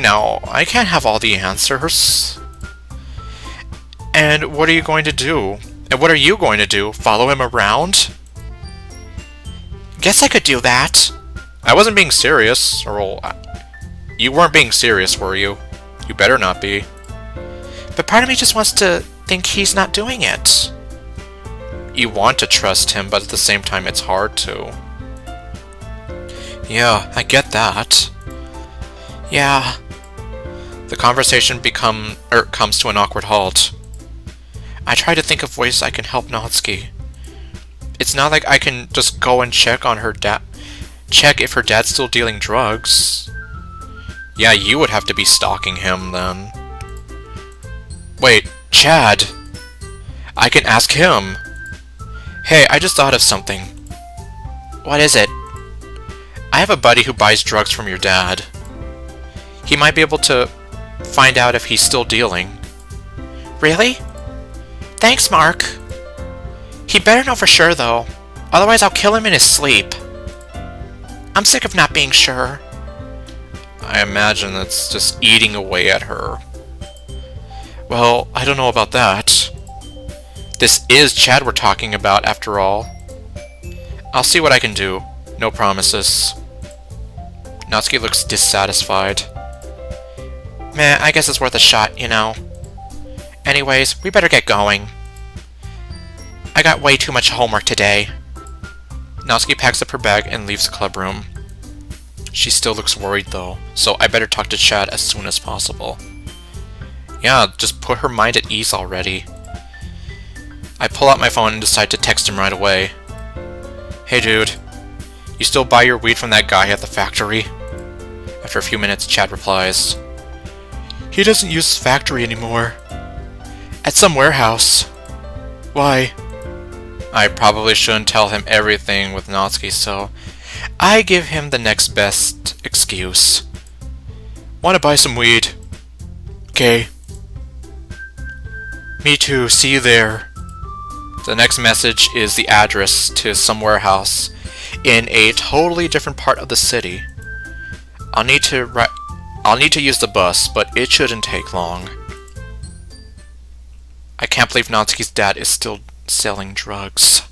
now, I can't have all the answers. And what are you going to do? And what are you going to do? Follow him around? Guess I could do that. I wasn't being serious. Or, you weren't being serious, were you? You better not be. But part of me just wants to think he's not doing it. You want to trust him, but at the same time it's hard to. Yeah, I get that. Yeah. The conversation comes to an awkward halt. I try to think of ways I can help Natsuki. It's not like I can just go and check on her check if her dad's still dealing drugs. Yeah, you would have to be stalking him then. Wait, Chad! I can ask him! Hey, I just thought of something. What is it? I have a buddy who buys drugs from your dad. He might be able to find out if he's still dealing. Really? Thanks, Mark. He better know for sure, though. Otherwise, I'll kill him in his sleep. I'm sick of not being sure. I imagine that's just eating away at her. Well, I don't know about that. This is Chad we're talking about, after all. I'll see what I can do. No promises. Natsuki looks dissatisfied. Meh, I guess it's worth a shot, you know. Anyways, we better get going. I got way too much homework today. Natsuki packs up her bag and leaves the club room. She still looks worried though, so I better talk to Chad as soon as possible. Yeah, just put her mind at ease already. I pull out my phone and decide to text him right away. Hey dude, you still buy your weed from that guy at the factory? After a few minutes, Chad replies, he doesn't use his factory anymore. At some warehouse. Why? I probably shouldn't tell him everything with Natsuki, so I give him the next best excuse. Wanna buy some weed? Okay. Me too, see you there. The next message is the address to some warehouse in a totally different part of the city. I'll need to use the bus, but it shouldn't take long. I can't believe Natsuki's dad is still selling drugs.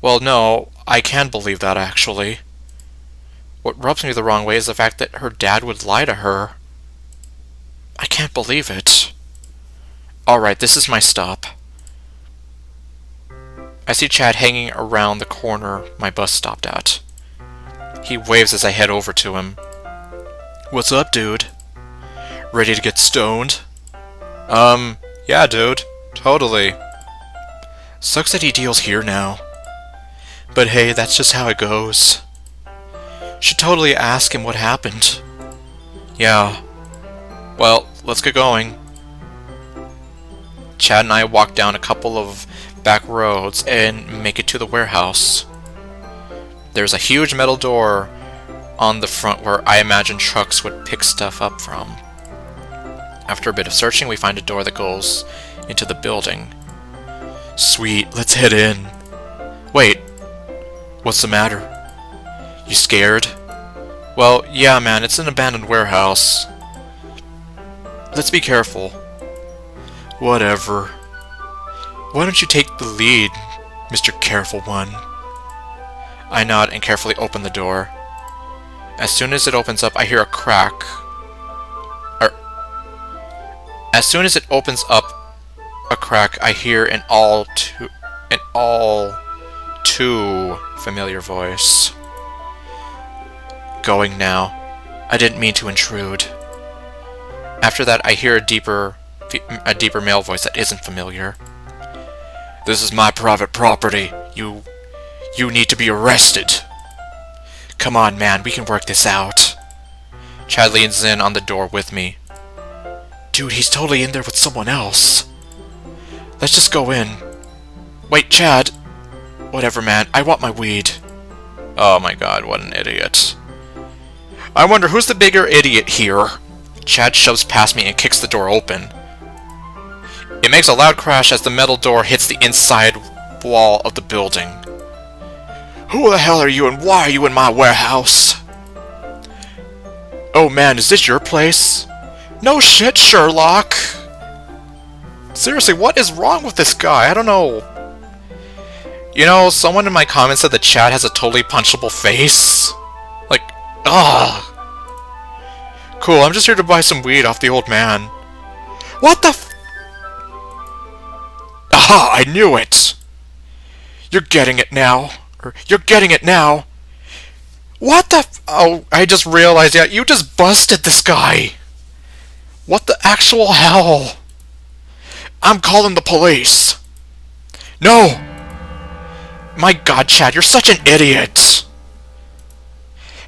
Well, no, I can believe that, actually. What rubs me the wrong way is the fact that her dad would lie to her. I can't believe it. Alright, this is my stop. I see Chad hanging around the corner my bus stopped at. He waves as I head over to him. What's up, dude? Ready to get stoned? Yeah, dude. Totally. Sucks that he deals here now. But hey, that's just how it goes. Should totally ask him what happened. Yeah. Well, let's get going. Chad and I walk down a couple of back roads and make it to the warehouse. There's a huge metal door on the front where I imagine trucks would pick stuff up from. After a bit of searching, we find a door that goes into the building. Sweet, let's head in. Wait, what's the matter? You scared? Well, yeah, man, it's an abandoned warehouse. Let's be careful. Whatever. Why don't you take the lead, Mr. Careful One? I nod and carefully open the door. As soon as it opens up, I hear a crack. As soon as it opens up a crack, I hear an all too familiar voice. Going now. I didn't mean to intrude. After that, I hear a deeper male voice that isn't familiar. This is my private property. You need to be arrested. Come on, man, we can work this out. Chad leans in on the door with me. Dude, he's totally in there with someone else. Let's just go in. Wait, Chad. Whatever, man. I want my weed. Oh my god, what an idiot. I wonder who's the bigger idiot here? Chad shoves past me and kicks the door open. It makes a loud crash as the metal door hits the inside wall of the building. Who the hell are you and why are you in my warehouse? Oh man, is this your place? No shit, Sherlock! Seriously, what is wrong with this guy? I don't know. You know, someone in my comments said that Chad has a totally punchable face. Like, ugh. Cool, I'm just here to buy some weed off the old man. What the f- Aha, I knew it! You're getting it now. You're getting it now. What the f- Oh, I just realized, yeah, you just busted this guy. What the actual hell? I'm calling the police. No! My god, Chad, you're such an idiot!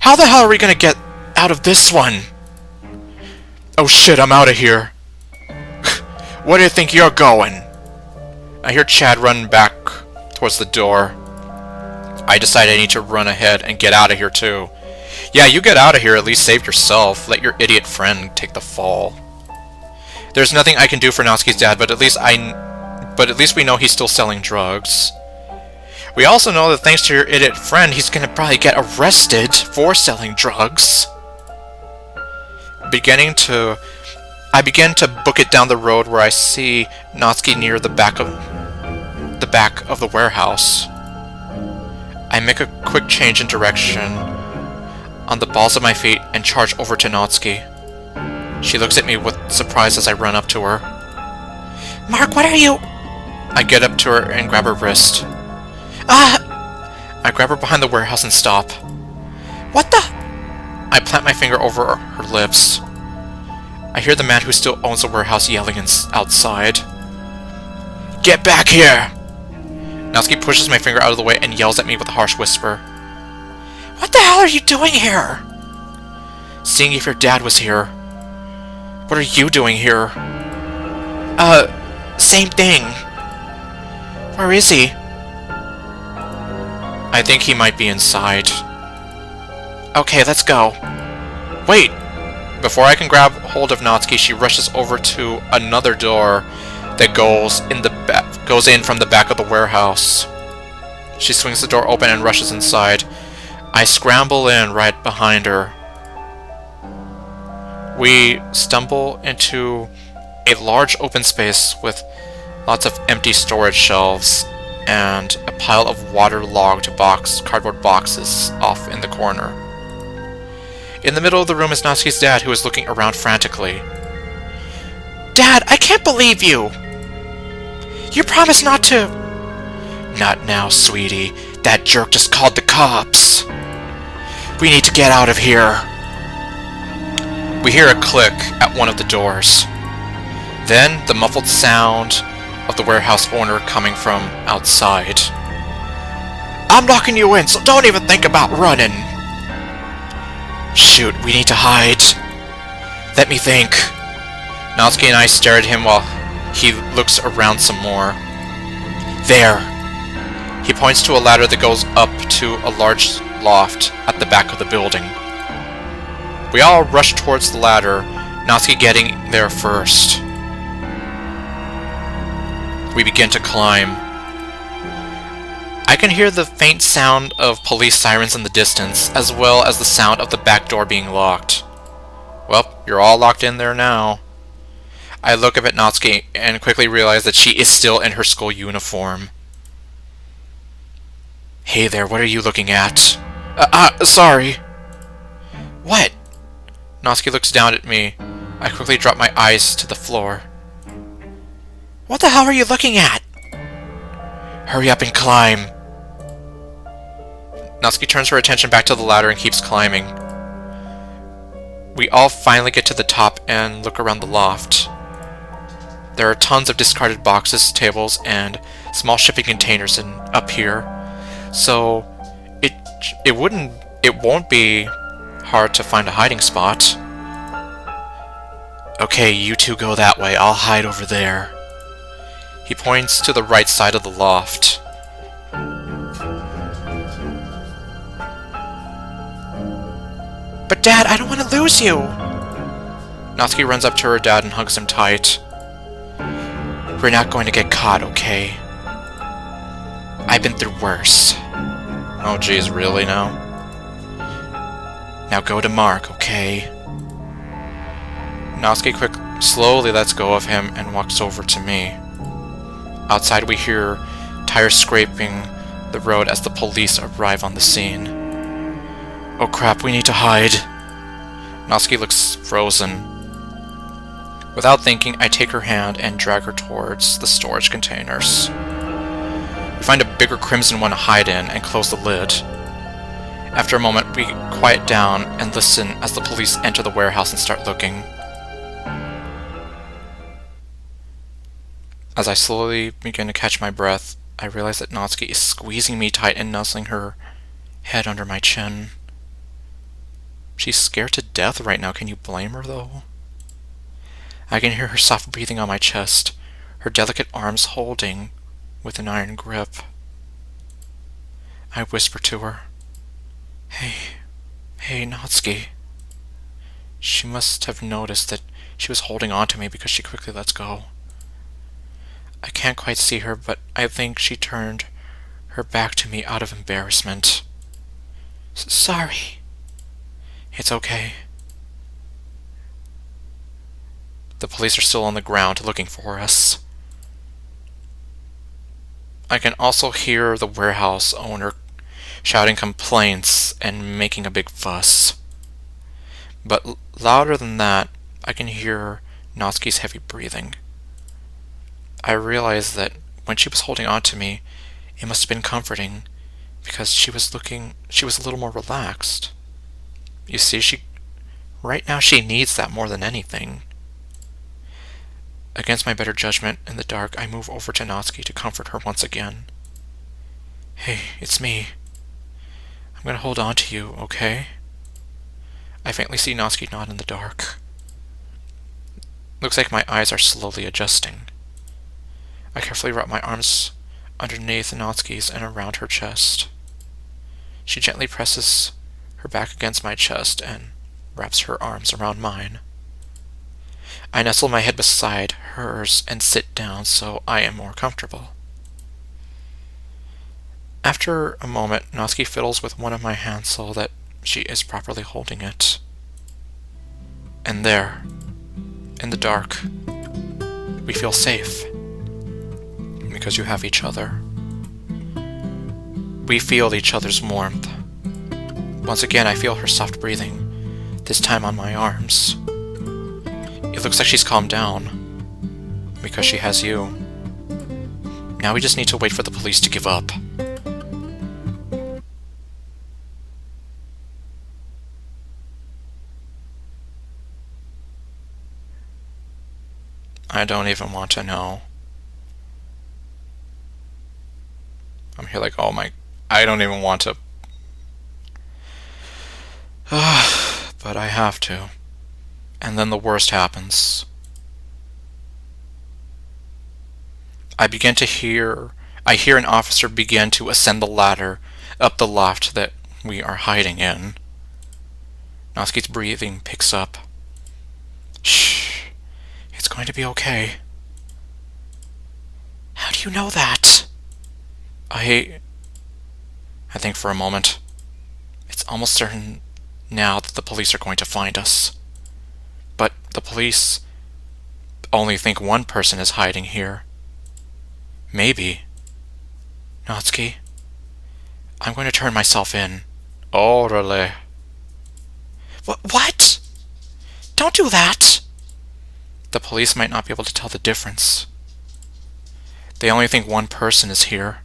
How the hell are we gonna get out of this one? Oh shit, I'm out of here. Where do you think you're going? I hear Chad run back towards the door. I decide I need to run ahead and get out of here too. Yeah, you get out of here, at least save yourself. Let your idiot friend take the fall. There's nothing I can do for Natsuki's dad, but at least we know he's still selling drugs. We also know that thanks to your idiot friend, he's gonna probably get arrested for selling drugs. I begin to book it down the road where I see Natsuki near the back of the warehouse. I make a quick change in direction on the balls of my feet and charge over to Natsuki. She looks at me with surprise as I run up to her. Mark, what are you? I get up to her and grab her wrist. I grab her behind the warehouse and stop. What the? I plant my finger over her lips. I hear the man who still owns the warehouse yelling outside. Get back here! Natsuki pushes my finger out of the way and yells at me with a harsh whisper. What the hell are you doing here? Seeing if your dad was here. What are you doing here? Same thing. Where is he? I think he might be inside. Okay, let's go. Wait! Before I can grab hold of Natsuki, she rushes over to another door that goes in from the back of the warehouse. She swings the door open and rushes inside. I scramble in right behind her. We stumble into a large open space with lots of empty storage shelves and a pile of waterlogged cardboard boxes off in the corner. In the middle of the room is Natsuki's dad, who is looking around frantically. Dad, I can't believe you! You promised not to... Not now, sweetie. That jerk just called the cops. We need to get out of here. We hear a click at one of the doors. Then the muffled sound of the warehouse owner coming from outside. I'm locking you in, so don't even think about running. Shoot, we need to hide. Let me think. Natsuki and I stare at him while he looks around some more. There. He points to a ladder that goes up to a large loft at the back of the building. We all rush towards the ladder, Natsuki getting there first. We begin to climb. I can hear the faint sound of police sirens in the distance, as well as the sound of the back door being locked. Well, you're all locked in there now. I look up at Natsuki and quickly realize that she is still in her school uniform. Hey there, what are you looking at? Sorry. What? Natsuki looks down at me. I quickly drop my eyes to the floor. What the hell are you looking at? Hurry up and climb. Natsuki turns her attention back to the ladder and keeps climbing. We all finally get to the top and look around the loft. There are tons of discarded boxes, tables, and small shipping containers up here. So it won't be hard to find a hiding spot. Okay, you two go that way. I'll hide over there. He points to the right side of the loft. But Dad, I don't want to lose you! Natsuki runs up to her dad and hugs him tight. We're not going to get caught, okay? I've been through worse. Oh geez, really now? Now go to Mark, okay? Natsuki slowly lets go of him and walks over to me. Outside we hear tires scraping the road as the police arrive on the scene. Oh crap, we need to hide. Natsuki looks frozen. Without thinking, I take her hand and drag her towards the storage containers. We find a bigger crimson one to hide in and close the lid. After a moment, we quiet down and listen as the police enter the warehouse and start looking. As I slowly begin to catch my breath, I realize that Natsuki is squeezing me tight and nuzzling her head under my chin. She's scared to death right now. Can you blame her, though? I can hear her soft breathing on my chest, her delicate arms holding with an iron grip. I whisper to her, Hey, Natsuki. She must have noticed that she was holding on to me because she quickly lets go. I can't quite see her, but I think she turned her back to me out of embarrassment. Sorry. It's okay. The police are still on the ground looking for us. I can also hear the warehouse owner shouting complaints and making a big fuss. But louder than that, I can hear Natsuki's heavy breathing. I realize that when she was holding on to me, it must have been comforting because she was a little more relaxed. You see, right now she needs that more than anything. Against my better judgment, in the dark, I move over to Natsuki to comfort her once again. Hey, it's me. I'm gonna hold on to you, okay? I faintly see Natsuki nod in the dark. Looks like my eyes are slowly adjusting. I carefully wrap my arms underneath Natsuki's and around her chest. She gently presses her back against my chest and wraps her arms around mine. I nestle my head beside hers and sit down so I am more comfortable. After a moment, Natsuki fiddles with one of my hands so that she is properly holding it. And there, in the dark, we feel safe. Because you have each other. We feel each other's warmth. Once again, I feel her soft breathing, this time on my arms. It looks like she's calmed down, because she has you. Now we just need to wait for the police to give up. I don't even want to know. I'm here like, oh my, I don't even want to. But I have to. And then the worst happens. I hear an officer begin to ascend the ladder up the loft that we are hiding in. Natsuki's breathing picks up. Shh, it's going to be okay. How do you know that? I think for a moment. It's almost certain now that the police are going to find us. But the police only think one person is hiding here. Maybe. Natsuki, I'm going to turn myself in. Orale. What? Don't do that! The police might not be able to tell the difference. They only think one person is here.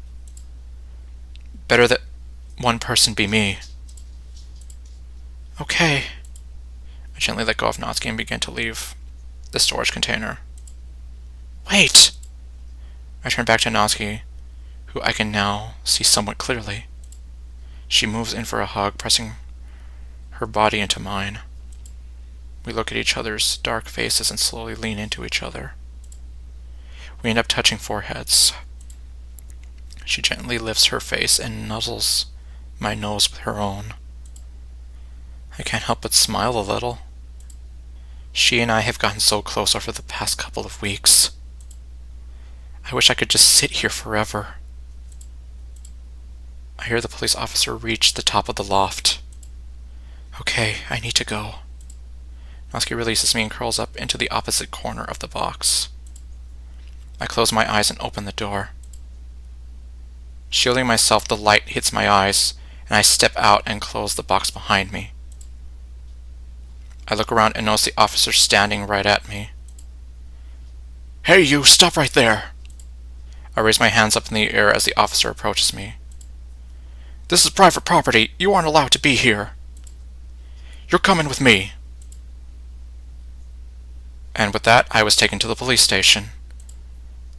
Better that one person be me. Okay. I gently let go of Natsuki and begin to leave the storage container. Wait! I turn back to Natsuki, who I can now see somewhat clearly. She moves in for a hug, pressing her body into mine. We look at each other's dark faces and slowly lean into each other. We end up touching foreheads. She gently lifts her face and nuzzles my nose with her own. I can't help but smile a little. She and I have gotten so close over the past couple of weeks. I wish I could just sit here forever. I hear the police officer reach the top of the loft. Okay, I need to go. Natsuki releases me and curls up into the opposite corner of the box. I close my eyes and open the door. Shielding myself, the light hits my eyes, and I step out and close the box behind me. I look around and notice the officer standing right at me. Hey you, stop right there! I raise my hands up in the air as the officer approaches me. This is private property. You aren't allowed to be here. You're coming with me. And with that, I was taken to the police station.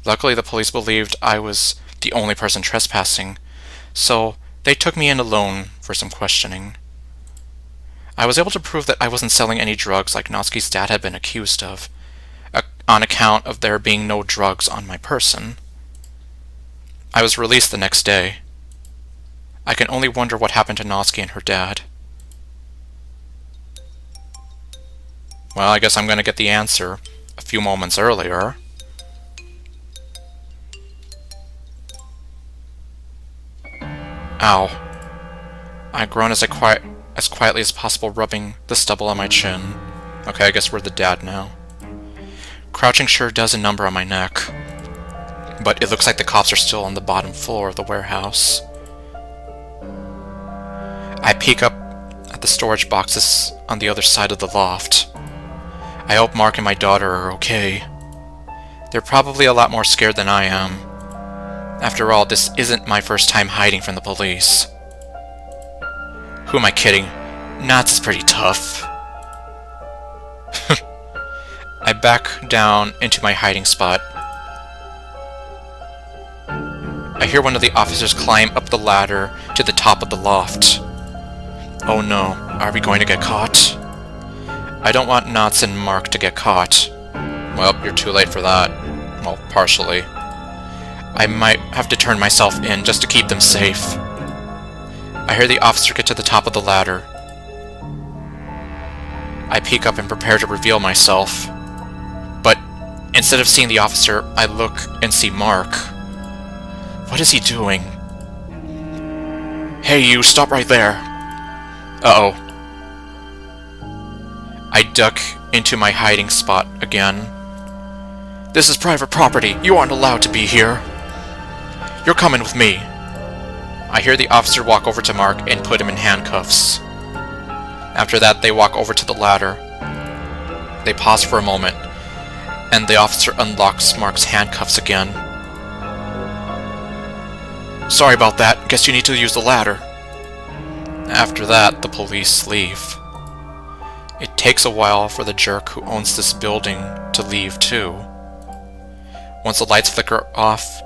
Luckily, the police believed I was the only person trespassing, so they took me in alone for some questioning. I was able to prove that I wasn't selling any drugs like Natsuki's dad had been accused of, on account of there being no drugs on my person. I was released the next day. I can only wonder what happened to Natsuki and her dad. Well, I guess I'm going to get the answer a few moments earlier. Ow. I groan as quietly as possible, rubbing the stubble on my chin. Okay, I guess we're the dad now. Crouching sure does a number on my neck. But it looks like the cops are still on the bottom floor of the warehouse. I peek up at the storage boxes on the other side of the loft. I hope Mark and my daughter are okay. They're probably a lot more scared than I am. After all, this isn't my first time hiding from the police. Who am I kidding? Nats is pretty tough. I back down into my hiding spot. I hear one of the officers climb up the ladder to the top of the loft. Oh no, are we going to get caught? I don't want Nats and Mark to get caught. Well, you're too late for that. Well, partially. I might have to turn myself in just to keep them safe. I hear the officer get to the top of the ladder. I peek up and prepare to reveal myself. But instead of seeing the officer, I look and see Mark. What is he doing? Hey you, stop right there. Uh-oh. I duck into my hiding spot again. This is private property. You aren't allowed to be here. You're coming with me. I hear the officer walk over to Mark and put him in handcuffs. After that, they walk over to the ladder. They pause for a moment, and the officer unlocks Mark's handcuffs again. Sorry about that. Guess you need to use the ladder. After that, the police leave. It takes a while for the jerk who owns this building to leave too. Once the lights flicker off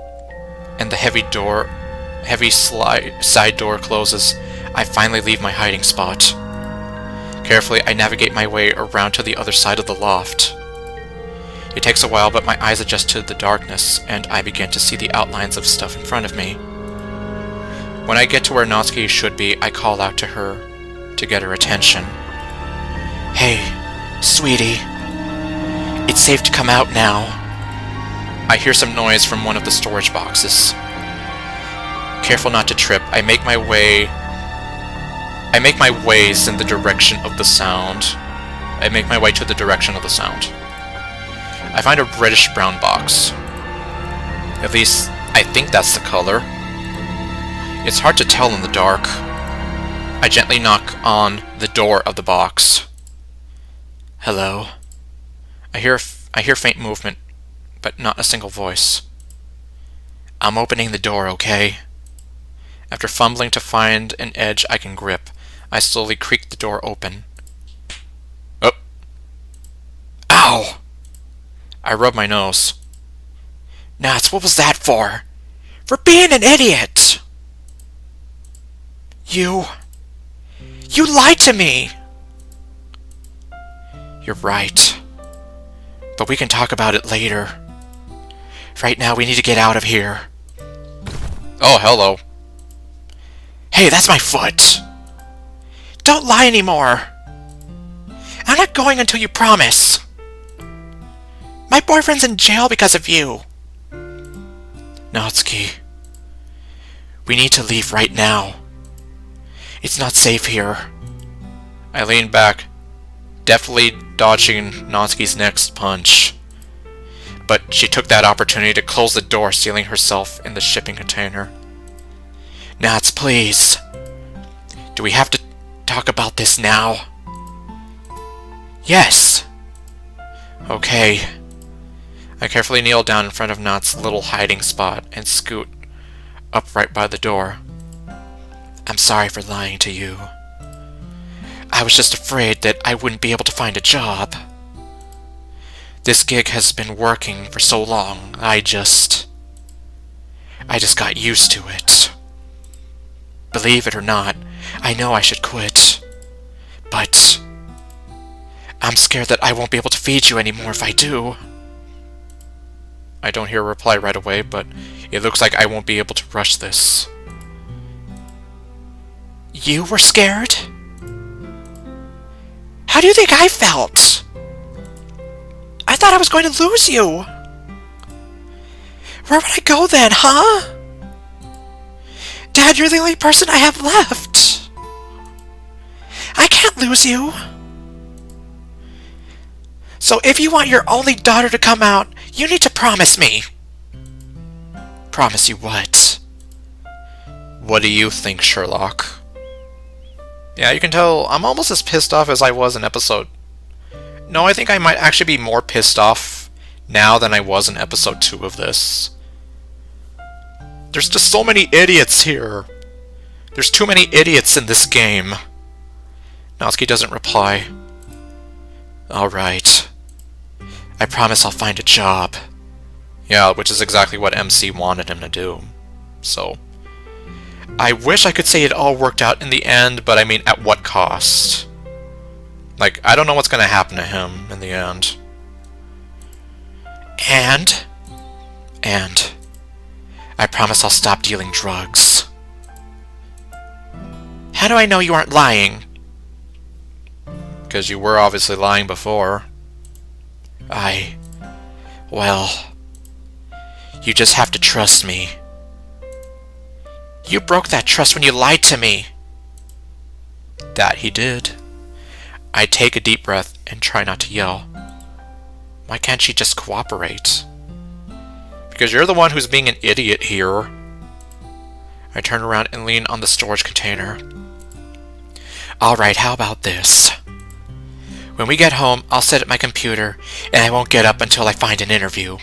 and the heavy side door closes, I finally leave my hiding spot. Carefully, I navigate my way around to the other side of the loft. It takes a while, but my eyes adjust to the darkness, and I begin to see the outlines of stuff in front of me. When I get to where Natsuki should be, I call out to her to get her attention. Hey, sweetie. It's safe to come out now. I hear some noise from one of the storage boxes. Careful not to trip, I make my ways in the direction of the sound. I make my way to the direction of the sound. I find a reddish brown box. At least, I think that's the color. It's hard to tell in the dark. I gently knock on the door of the box. Hello. I hear faint movement, but not a single voice. I'm opening the door, okay? After fumbling to find an edge I can grip, I slowly creak the door open. Oh! Ow! I rub my nose. Nats, what was that for? For being an idiot! You lied to me! You're right. But we can talk about it later. Right now, we need to get out of here. Oh, hello. Hey, that's my foot! Don't lie anymore! I'm not going until you promise! My boyfriend's in jail because of you! Natsuki, we need to leave right now. It's not safe here. I leaned back, deftly dodging Natsuki's next punch. But she took that opportunity to close the door, sealing herself in the shipping container. Nats, please. Do we have to talk about this now? Yes. Okay. I carefully kneel down in front of Nat's little hiding spot and scoot up right by the door. I'm sorry for lying to you. I was just afraid that I wouldn't be able to find a job. This gig has been working for so long, I just got used to it. Believe it or not, I know I should quit. But I'm scared that I won't be able to feed you anymore if I do. I don't hear a reply right away, but it looks like I won't be able to rush this. You were scared? How do you think I felt? I thought I was going to lose you. Where would I go then, huh? Dad, you're the only person I have left. I can't lose you. So if you want your only daughter to come out, you need to promise me. Promise you what? What do you think, Sherlock? Yeah, you can tell I'm almost as pissed off as I was in episode... No, I think I might actually be more pissed off now than I was in episode 2 of this. There's just so many idiots here. There's too many idiots in this game. Natsuki doesn't reply. Alright. I promise I'll find a job. Yeah, which is exactly what MC wanted him to do. So... I wish I could say it all worked out in the end, but I mean, at what cost? Like, I don't know what's gonna happen to him in the end. And I promise I'll stop dealing drugs. How do I know you aren't lying? Because you were obviously lying before. Well, you just have to trust me. You broke that trust when you lied to me. That he did. I take a deep breath and try not to yell. Why can't she just cooperate? Because you're the one who's being an idiot here. I turn around and lean on the storage container. Alright, how about this? When we get home, I'll sit at my computer, and I won't get up until I find an interview.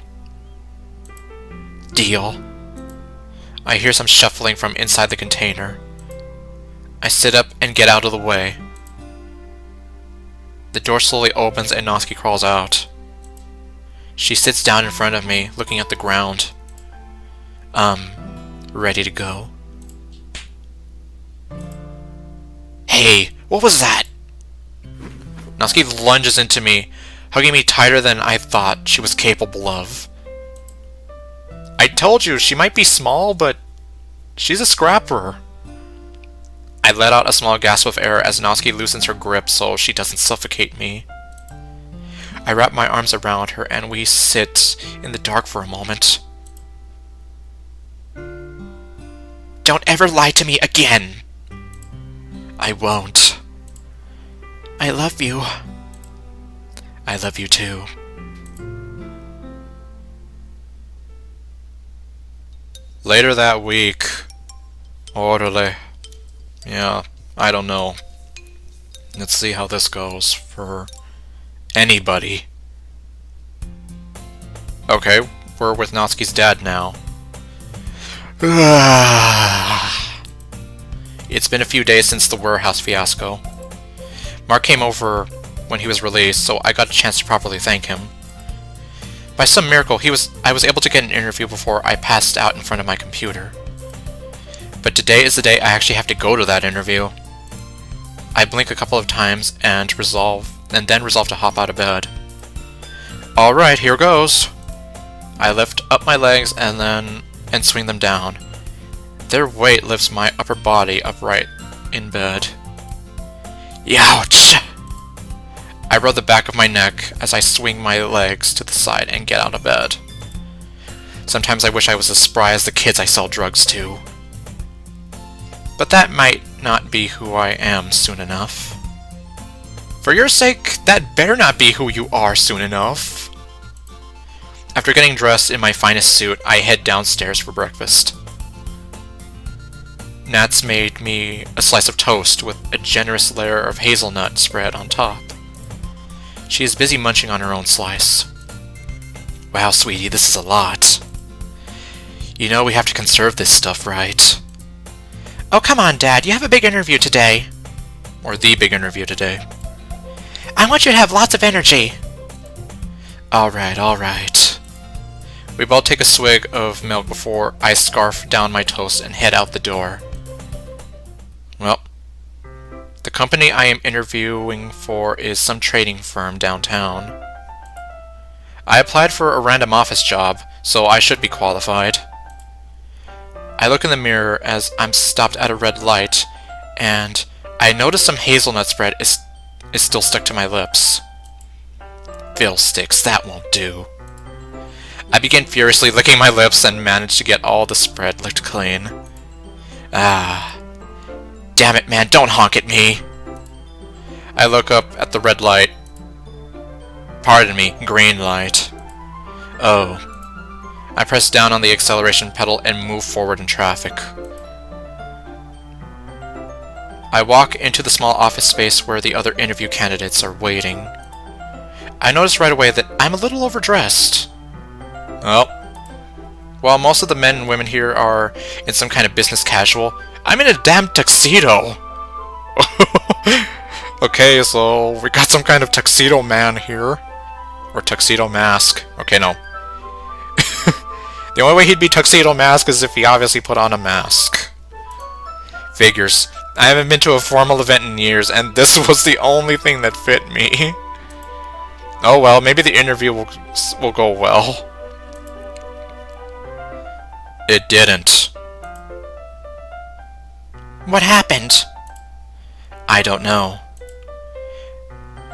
Deal? I hear some shuffling from inside the container. I sit up and get out of the way. The door slowly opens and Natsuki crawls out. She sits down in front of me, looking at the ground. Ready to go. Hey, what was that? Natsuki lunges into me, hugging me tighter than I thought she was capable of. I told you, she might be small, but she's a scrapper. I let out a small gasp of air as Natsuki loosens her grip so she doesn't suffocate me. I wrap my arms around her and we sit in the dark for a moment. Don't ever lie to me again. I won't. I love you. I love you too. Later that week. Orderly. Yeah, I don't know. Let's see how this goes for anybody. Okay, we're with Natsuki's dad now. It's been a few days since the warehouse fiasco. Mark came over when he was released, so I got a chance to properly thank him. By some miracle, I was able to get an interview before I passed out in front of my computer. But today is the day I actually have to go to that interview. I blink a couple of times and resolve and then resolve to hop out of bed. Alright, here goes. I lift up my legs and swing them down. Their weight lifts my upper body upright in bed. Youch! I rub the back of my neck as I swing my legs to the side and get out of bed. Sometimes I wish I was as spry as the kids I sell drugs to. But that might not be who I am soon enough. For your sake, that better not be who you are soon enough. After getting dressed in my finest suit, I head downstairs for breakfast. Nats made me a slice of toast with a generous layer of hazelnut spread on top. She is busy munching on her own slice. Wow, sweetie, this is a lot. You know we have to conserve this stuff, right? Oh, come on, Dad. You have a big interview today. Or the big interview today. I want you to have lots of energy. Alright, alright. We both take a swig of milk before I scarf down my toast and head out the door. Well, the company I am interviewing for is some trading firm downtown. I applied for a random office job, so I should be qualified. I look in the mirror as I'm stopped at a red light, and I notice some hazelnut spread is still stuck to my lips. Fiddlesticks, that won't do. I begin furiously licking my lips and manage to get all the spread licked clean. Ah. Damn it, man, don't honk at me! I look up at the red light. Pardon me, green light. Oh. I press down on the acceleration pedal and move forward in traffic. I walk into the small office space where the other interview candidates are waiting. I notice right away that I'm a little overdressed. Well, while most of the men and women here are in some kind of business casual, I'm in a damn tuxedo! Okay, so we got some kind of tuxedo man here. Or tuxedo mask. Okay, no. The only way he'd be tuxedo mask is if he obviously put on a mask. Figures. I haven't been to a formal event in years, and this was the only thing that fit me. Oh well, maybe the interview will go well. It didn't. What happened? I don't know.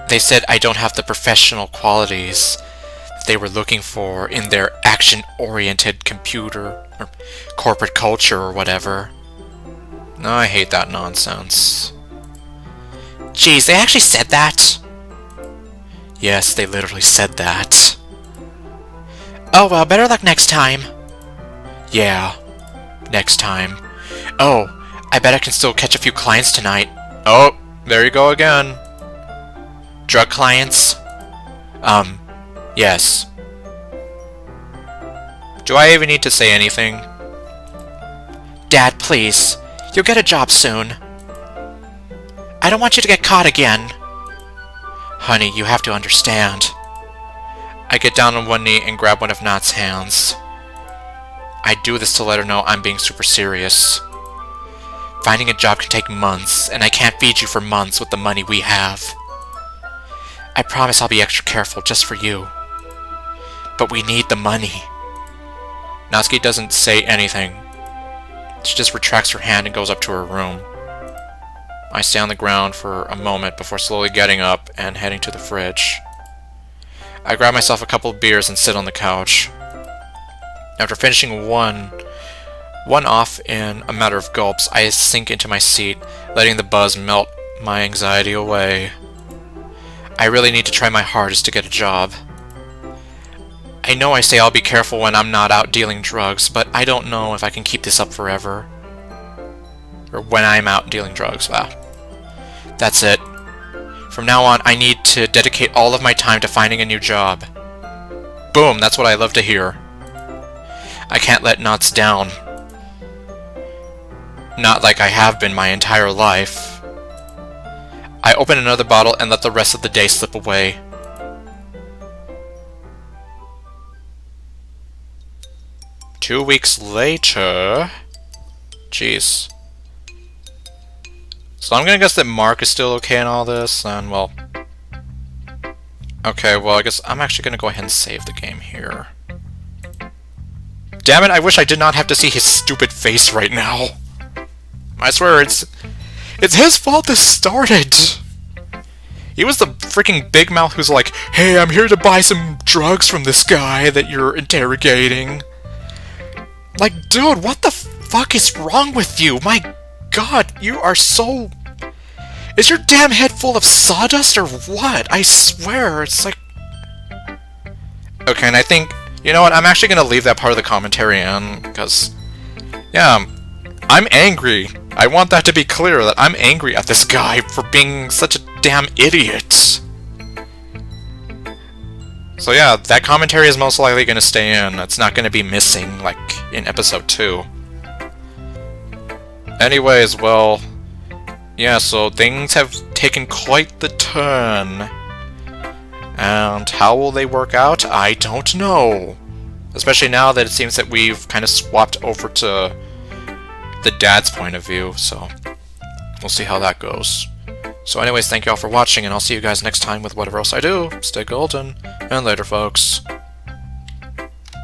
They said I don't have the professional qualities that they were looking for in their action-oriented computer or corporate culture or whatever. No, I hate that nonsense. Geez, they actually said that? Yes, they literally said that. Oh well, better luck next time. Yeah, next time. Oh, I bet I can still catch a few clients tonight. Oh, there you go again. Drug clients? Yes. Do I even need to say anything? Dad, please. You'll get a job soon. I don't want you to get caught again. Honey, you have to understand. I get down on one knee and grab one of Nat's hands. I do this to let her know I'm being super serious. Finding a job can take months, and I can't feed you for months with the money we have. I promise I'll be extra careful just for you. But we need the money. Natsuki doesn't say anything. She just retracts her hand and goes up to her room. I stay on the ground for a moment before slowly getting up and heading to the fridge. I grab myself a couple of beers and sit on the couch. After finishing one off in a matter of gulps, I sink into my seat, letting the buzz melt my anxiety away. I really need to try my hardest to get a job. I know I say I'll be careful when I'm not out dealing drugs, but I don't know if I can keep this up forever. Or when I'm out dealing drugs. Wow. That's it. From now on, I need to dedicate all of my time to finding a new job. Boom, that's what I love to hear. I can't let Knots down. Not like I have been my entire life. I open another bottle and let the rest of the day slip away. Two weeks later... Jeez. So I'm gonna guess that Mark is still okay in all this, and well... Okay, well, I guess I'm actually gonna go ahead and save the game here. Damn it, I wish I did not have to see his stupid face right now. I swear, it's his fault this started! He was the freaking big mouth who's like, hey, I'm here to buy some drugs from this guy that you're interrogating. Like, dude, what the fuck is wrong with you? My god, you are so... Is your damn head full of sawdust or what? I swear, it's like... Okay, and I think... You know what, I'm actually gonna leave that part of the commentary in, because... Yeah, I'm angry. I want that to be clear, that I'm angry at this guy for being such a damn idiot. So yeah, that commentary is most likely gonna stay in. It's not gonna be missing, like, in episode 2. Anyways, well... Yeah, so things have taken quite the turn. And how will they work out? I don't know. Especially now that it seems that we've kind of swapped over to the dad's point of view, so we'll see how that goes. So anyways, thank you all for watching, and I'll see you guys next time with whatever else I do. Stay golden, and later, folks.